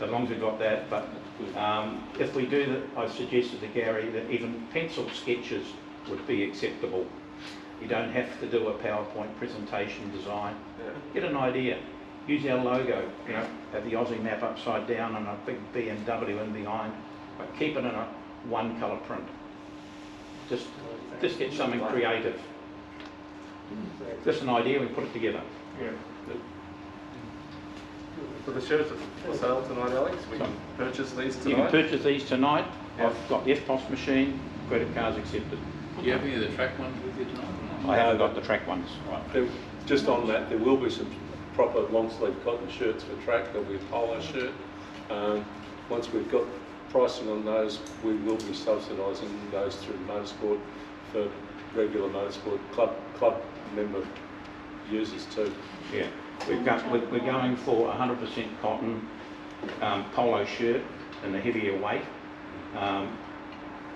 as long as we've got that. But if we do that, I suggested to Gary that even pencil sketches would be acceptable. You don't have to do a PowerPoint presentation design. Get an idea. Use our logo, you know, have the Aussie map upside down and a big BMW in behind, but keep it in a one colour print. Just get something creative. Just an idea, we put it together. Yeah. So the shirts are for sale tonight, Alex? We can purchase these tonight? You can purchase these tonight. Yeah. I've got the FPOS machine, credit cards accepted. Do you have any of the track ones with you tonight? I haven't got the track ones. There, just on that, there will be some proper long sleeve cotton shirts for track. There'll be a polo shirt. Once we've got pricing on those, we will be subsidising those through motorsport for regular motorsport club member users too. Yeah, we're going for 100% cotton polo shirt in the heavier weight.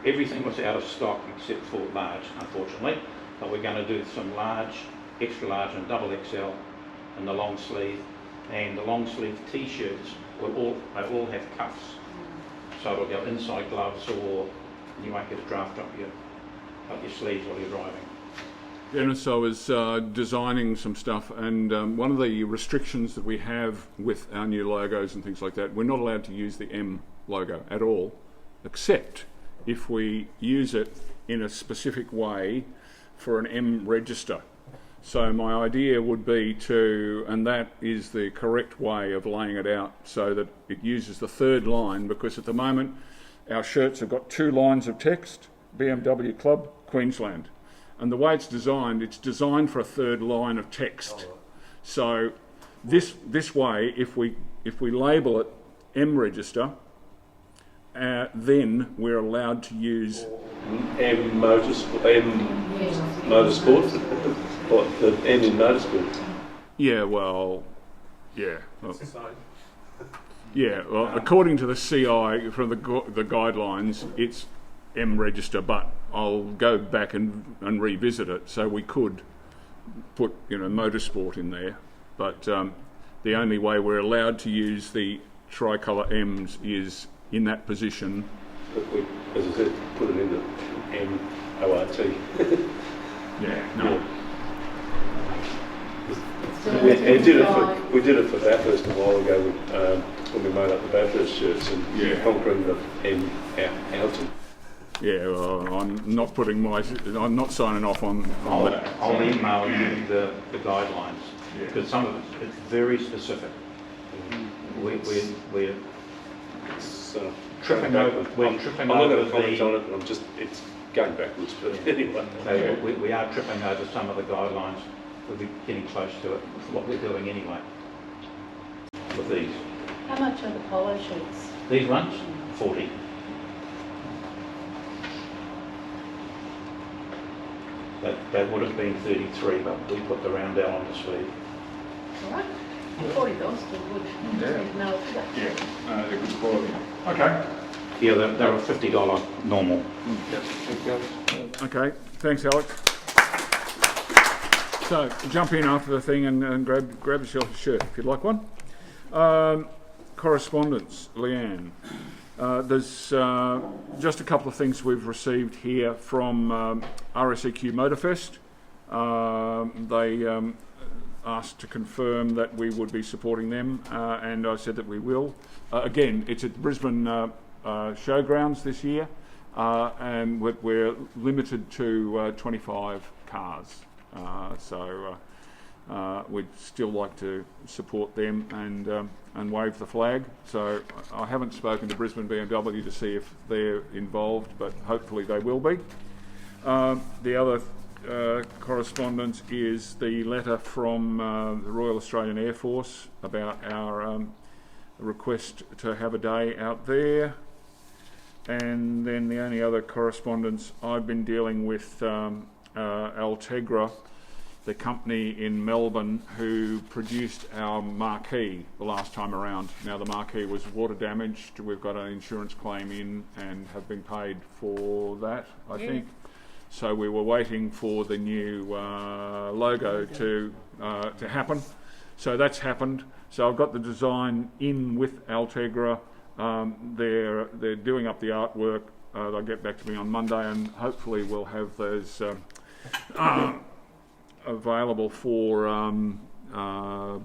Everything was out of stock except for large, unfortunately. But we're going to do some large, extra large and double XL in the long sleeve, and the long sleeve t-shirts will all have cuffs. So it'll go inside gloves, or you won't get a draft up your sleeves while you're driving. Dennis, I was designing some stuff, and one of the restrictions that we have with our new logos and things like that, we're not allowed to use the M logo at all, except if we use it in a specific way for an M register. So my idea would be to, and that is the correct way of laying it out, so that it uses the third line, because at the moment our shirts have got 2 lines of text, BMW Club, Queensland. And the way it's designed for a third line of text. So this way, if we label it M register, then we're allowed to use M motorsport, what, the M in motorsport? Yeah, well, yeah. Well, yeah, well, according to the CI, from the guidelines, it's M register, but I'll go back and revisit it. So we could put, you know, motorsport in there, but the only way we're allowed to use the tricolour M's is in that position. But we, as I said, put it in the M-O-R-T. Yeah, no. We did it for Bathurst a while ago when we made up the Bathurst shirts, and conquering the M out. Yeah, well, I'm not signing off on that. I'll email you the guidelines, because some of it's very specific. We're tripping over. I'm not going to comment on it, but it's going backwards. But anyway, we are tripping over some of the guidelines. We'll be getting close to it with what we're doing anyway. With these. How much are the polo shirts? These ones, 40. That would have been 33, but we put the roundel on the sleeve. All right. $40 still good. No, Yeah, they're good quality. Okay. Yeah, they're a $50 normal. Okay, thanks, Alex. So jump in after the thing and grab yourself a shirt if you'd like one. Correspondence, Leanne. There's just a couple of things we've received here from RSEQ Motorfest. They asked to confirm that we would be supporting them, and I said that we will. Again, it's at Brisbane Showgrounds this year, and we're limited to 25 cars. So we'd still like to support them and wave the flag. So I haven't spoken to Brisbane BMW to see if they're involved, but hopefully they will be. The other correspondence is the letter from the Royal Australian Air Force about our request to have a day out there. And then the only other correspondence, I've been dealing with Altegra, the company in Melbourne who produced our marquee the last time around. Now the marquee was water damaged. We've got an insurance claim in and have been paid for that, I think. So we were waiting for the new logo to happen, So that's happened. So I've got the design in with Altegra. They're doing up the artwork. They'll get back to me on Monday, and hopefully we'll have those available for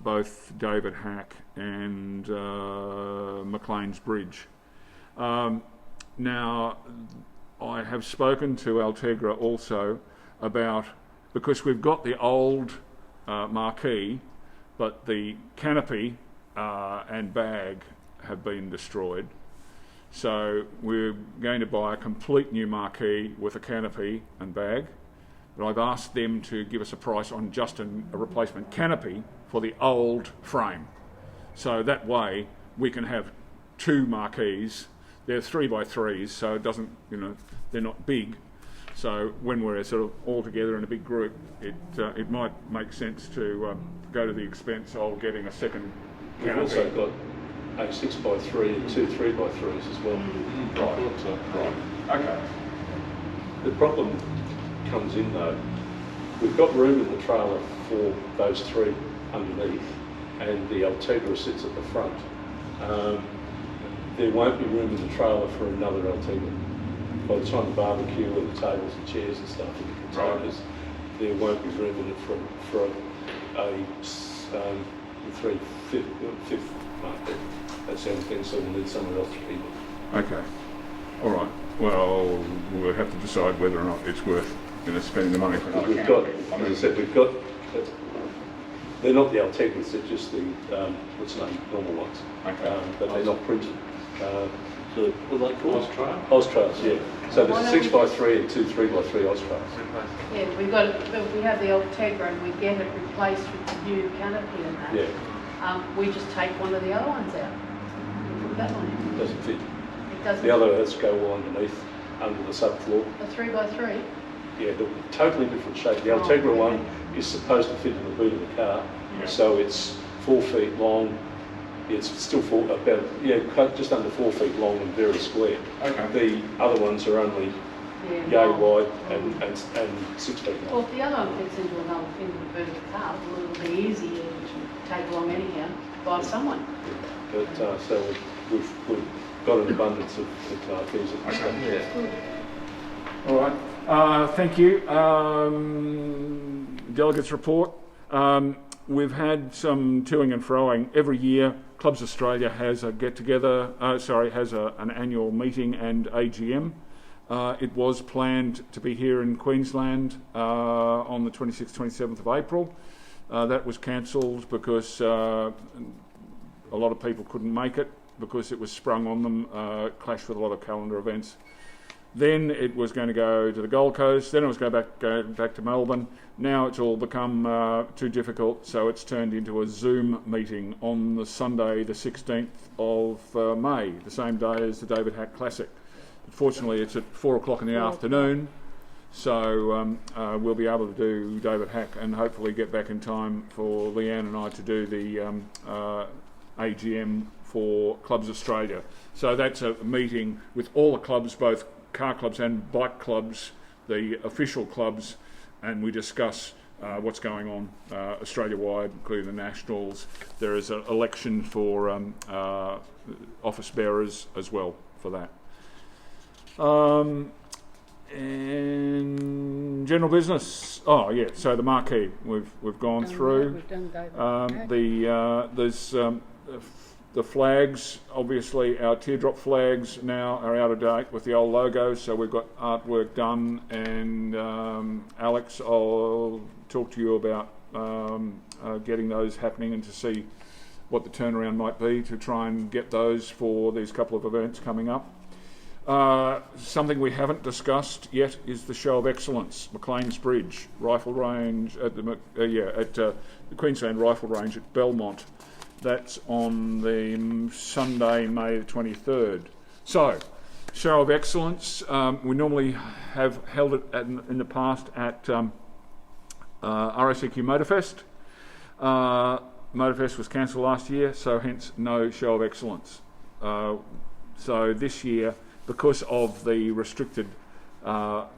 both David Hack and McLean's Bridge. Now, I have spoken to Altegra also about, because we've got the old marquee, but the canopy and bag have been destroyed. So we're going to buy a complete new marquee with a canopy and bag. But I've asked them to give us a price on just a replacement canopy for the old frame. So that way we can have two marquees. They're 3x3s, so it doesn't, they're not big. So when we're sort of all together in a big group, it might make sense to go to the expense of getting a second We've canopy. also got a 6x3 and two 3x3s as well. Right. Okay. The problem comes in though, we've got room in the trailer for those three underneath, and the Altegra sits at the front. There won't be room in the trailer for another Altegra. By the time the barbecue and the tables and chairs and stuff and the containers, there won't be room in it for a fifth market. That's the only thing, so we'll need somewhere else to keep it. Okay. All right. Well, we'll have to decide whether or not it's worth spending the money for another We've canopy. got, as I said, we've got. They're not the Altegras, they're just the normal ones. Okay. But they're not printed. So what are they called? Australis. Yeah. So there's a 6x3 and two 3x3 Australis. Yeah, we have the Altegra and we get it replaced with the new canopy and that. Yeah. We just take one of the other ones out. Put that one in. Doesn't fit. It doesn't. The other has to go all underneath, under the subfloor. A 3x3. Yeah, the totally different shape. The Altegra one is supposed to fit in the boot of the car, so it's 4 feet long. It's still just under 4 feet long and very square. Okay. The other ones are only yay wide and 6 feet Well, long. if the other one fits into the boot of the car, well, it'll be easier to take along anyhow by someone. But so we've got an abundance of keys and stuff. That's good. All right. Thank you. Delegates report. We've had some toing and froing. Every year, Clubs Australia has a get-together, has an annual meeting and AGM. It was planned to be here in Queensland on the 26th, 27th of April. That was cancelled because a lot of people couldn't make it because it was sprung on them, clashed with a lot of calendar events. Then it was going to go to the Gold Coast, then it was going back to Melbourne. Now it's all become too difficult, so it's turned into a Zoom meeting on the Sunday, the 16th of May, the same day as the David Hack Classic. Fortunately, it's at 4 o'clock in the afternoon, so we'll be able to do David Hack and hopefully get back in time for Leanne and I to do the AGM for Clubs Australia. So that's a meeting with all the clubs, both car clubs and bike clubs, the official clubs, and we discuss what's going on Australia-wide, including the nationals. There is an election for office bearers as well for that. And general business. Oh yeah, so the marquee we've gone through. We've done David. There's the flags, obviously our teardrop flags now are out of date with the old logo, so we've got artwork done, and Alex, I'll talk to you about getting those happening and to see what the turnaround might be to try and get those for these couple of events coming up. Something we haven't discussed yet is the Show of Excellence, McLean's Bridge Rifle Range at the Queensland Rifle Range at Belmont. That's on the Sunday, May the 23rd. So, Show of Excellence, we normally have held it in the past at RSEQ Motorfest. Motorfest was cancelled last year, so hence no Show of Excellence. So this year, because of the restricted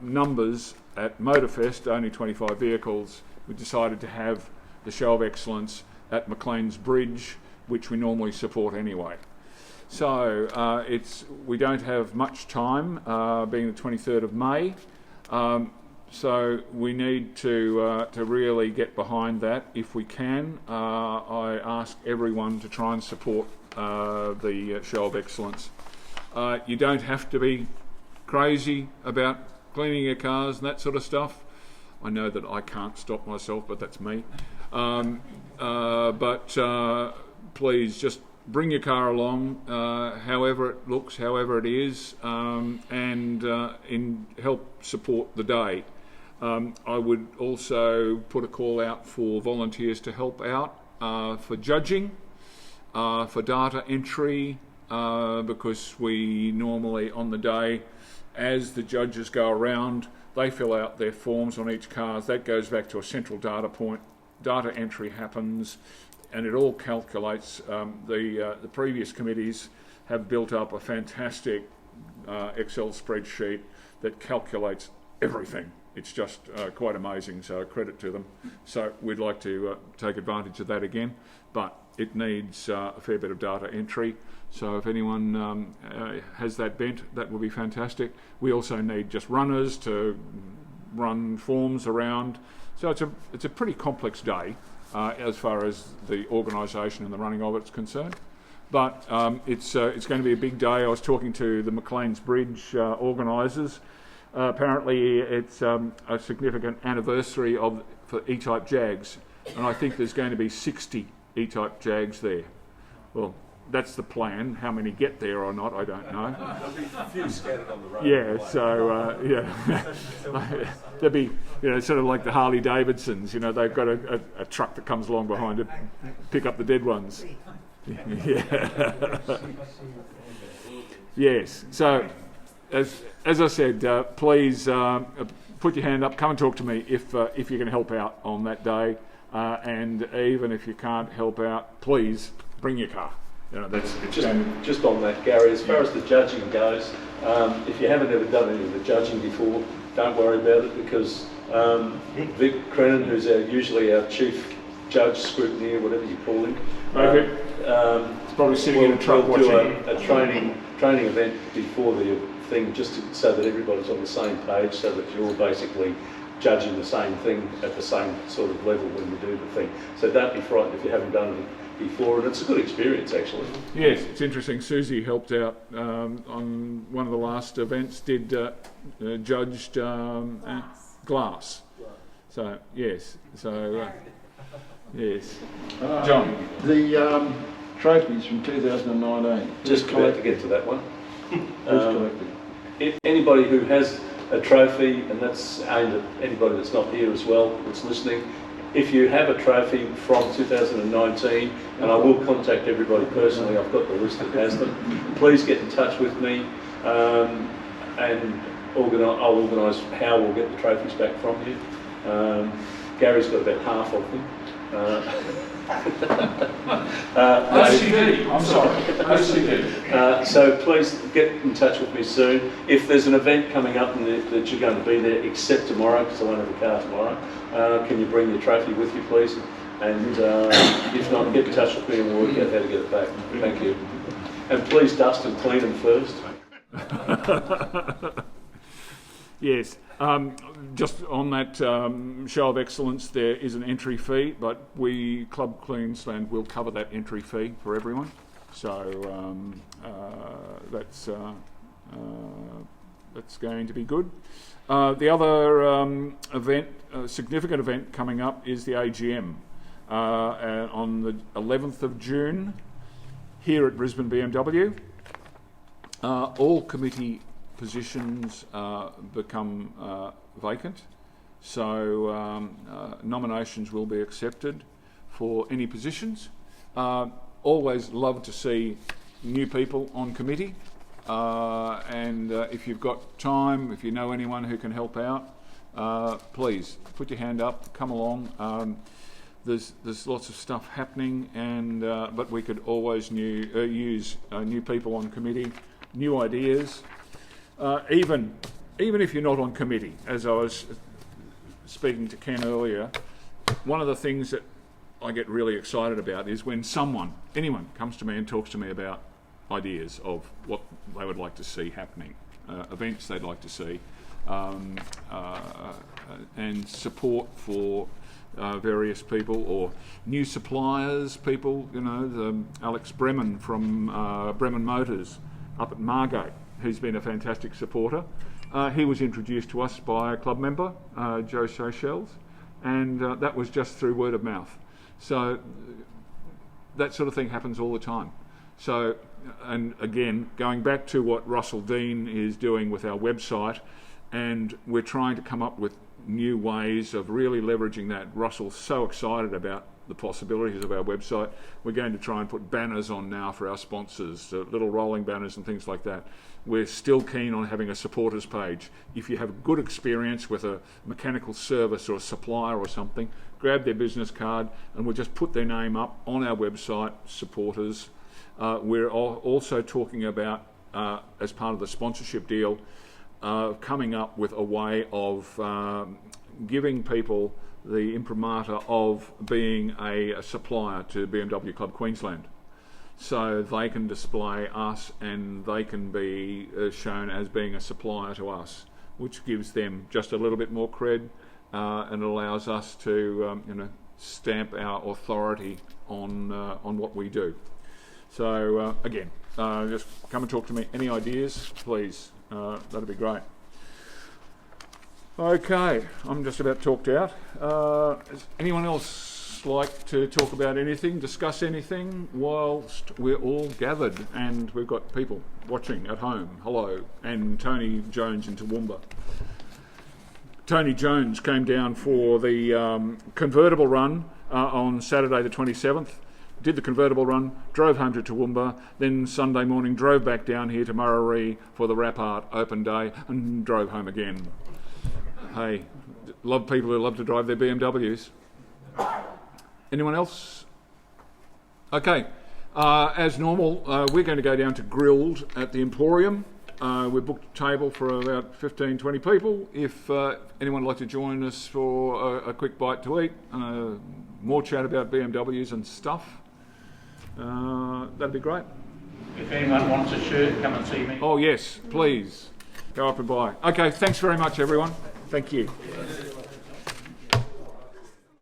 numbers at Motorfest, only 25 vehicles, we decided to have the Show of Excellence at Maclean's Bridge, which we normally support anyway. So we don't have much time, being the 23rd of May. So we need to really get behind that if we can. I ask everyone to try and support the Show of Excellence. You don't have to be crazy about cleaning your cars and that sort of stuff. I know that I can't stop myself, but that's me. But please just bring your car along, however it looks, however it is, and help support the day. I would also put a call out for volunteers to help out for judging, for data entry, because we normally on the day, as the judges go around, they fill out their forms on each car. That goes back to a central data point. Data entry happens, and it all calculates. The previous committees have built up a fantastic Excel spreadsheet that calculates everything. It's just quite amazing, so credit to them. So we'd like to take advantage of that again, but it needs a fair bit of data entry. So if anyone has that bent, that would be fantastic. We also need just runners to run forms around. So it's a pretty complex day as far as the organisation and the running of it's concerned. But it's going to be a big day. I was talking to the Maclean's Bridge organisers. Apparently it's a significant anniversary for E-Type Jags, and I think there's going to be 60 E-Type Jags there. Well, that's the plan. How many get there or not, I don't know. There'll be a few scattered on the road. Yeah, so there'll be, sort of like the Harley Davidsons. They've got a truck that comes along behind to pick up the dead ones. Yeah. Yes. So, as I said, please put your hand up. Come and talk to me if you can help out on that day. And even if you can't help out, please bring your car. Just on that, Gary, as far as the judging goes, if you haven't ever done any of the judging before, don't worry about it, because Vic Crennan, who's usually our chief judge, scrutineer, whatever you call him, it's probably sitting in a truck watching. a training event before the thing, just so that everybody's on the same page, so that you're all basically judging the same thing at the same sort of level when you do the thing. So don't be frightened if you haven't done it before, and it's a good experience actually. Yes, it's interesting. Susie helped out on one of the last events, judged glass. So yes, yes. John, the trophies from 2019. Just about to get to that one. Who's collected? Anybody who has a trophy, and that's aimed at anybody that's not here as well, that's listening. If you have a trophy from 2019, and I will contact everybody personally, I've got the list that has them, please get in touch with me, and I'll organise how we'll get the trophies back from you. Gary's got about half of them. OCD, I'm sorry, OCD. So please get in touch with me soon. If there's an event coming up and that you're going to be there, except tomorrow, because I won't have a car tomorrow, can you bring your trophy with you, please? And if not, get in touch with me and we'll work out how to get it back. Thank you. And please dust and clean them first. Yes. Just on that Show of Excellence, there is an entry fee, but we, Club Queensland, will cover that entry fee for everyone. So that's going to be good. The other significant event coming up is the AGM on the 11th of June here at BrisBMW. All committee positions become vacant, so nominations will be accepted for any positions. Always love to see new people on committee, and if you've got time, if you know anyone who can help out, please put your hand up, come along. There's lots of stuff happening, and but we could always use new people on committee, new ideas. Even if you're not on committee, as I was speaking to Ken earlier, one of the things that I get really excited about is when anyone comes to me and talks to me about ideas of what they would like to see happening, events they'd like to see, and support for various people or new suppliers, people, Alex Bremen from Bremen Motors up at Margate, who's been a fantastic supporter. He was introduced to us by a club member, Joe Seychelles, and that was just through word of mouth. So that sort of thing happens all the time. So, and again, going back to what Russell Dean is doing with our website, and we're trying to come up with new ways of really leveraging that. Russell's so excited about the possibilities of our website. We're going to try and put banners on now for our sponsors, little rolling banners and things like that. We're still keen on having a supporters page. If you have a good experience with a mechanical service or a supplier or something, grab their business card and we'll just put their name up on our website, supporters. We're also talking about, as part of the sponsorship deal, coming up with a way of giving people the imprimatur of being a supplier to BMW Club Queensland. So they can display us and they can be shown as being a supplier to us, which gives them just a little bit more cred and allows us to stamp our authority on what we do. So again, just come and talk to me. Any ideas, please? That'd be great. Okay, I'm just about talked out. Does anyone else like to talk about anything, discuss anything whilst we're all gathered and we've got people watching at home? Hello, and Tony Jones in Toowoomba. Tony Jones came down for the convertible run on Saturday the 27th. Did the convertible run, drove home to Toowoomba, then Sunday morning drove back down here to Murarrie for the Wrap Art open day and drove home again. Hey, love people who love to drive their BMWs. Anyone else? Okay, as normal, we're going to go down to Grilled at the Emporium. We booked a table for about 15, 20 people. If anyone would like to join us for a quick bite to eat, more chat about BMWs and stuff, that'd be great. If anyone wants a shirt, come and see me. Oh yes, please, go up and buy. Okay, thanks very much everyone. Thank you.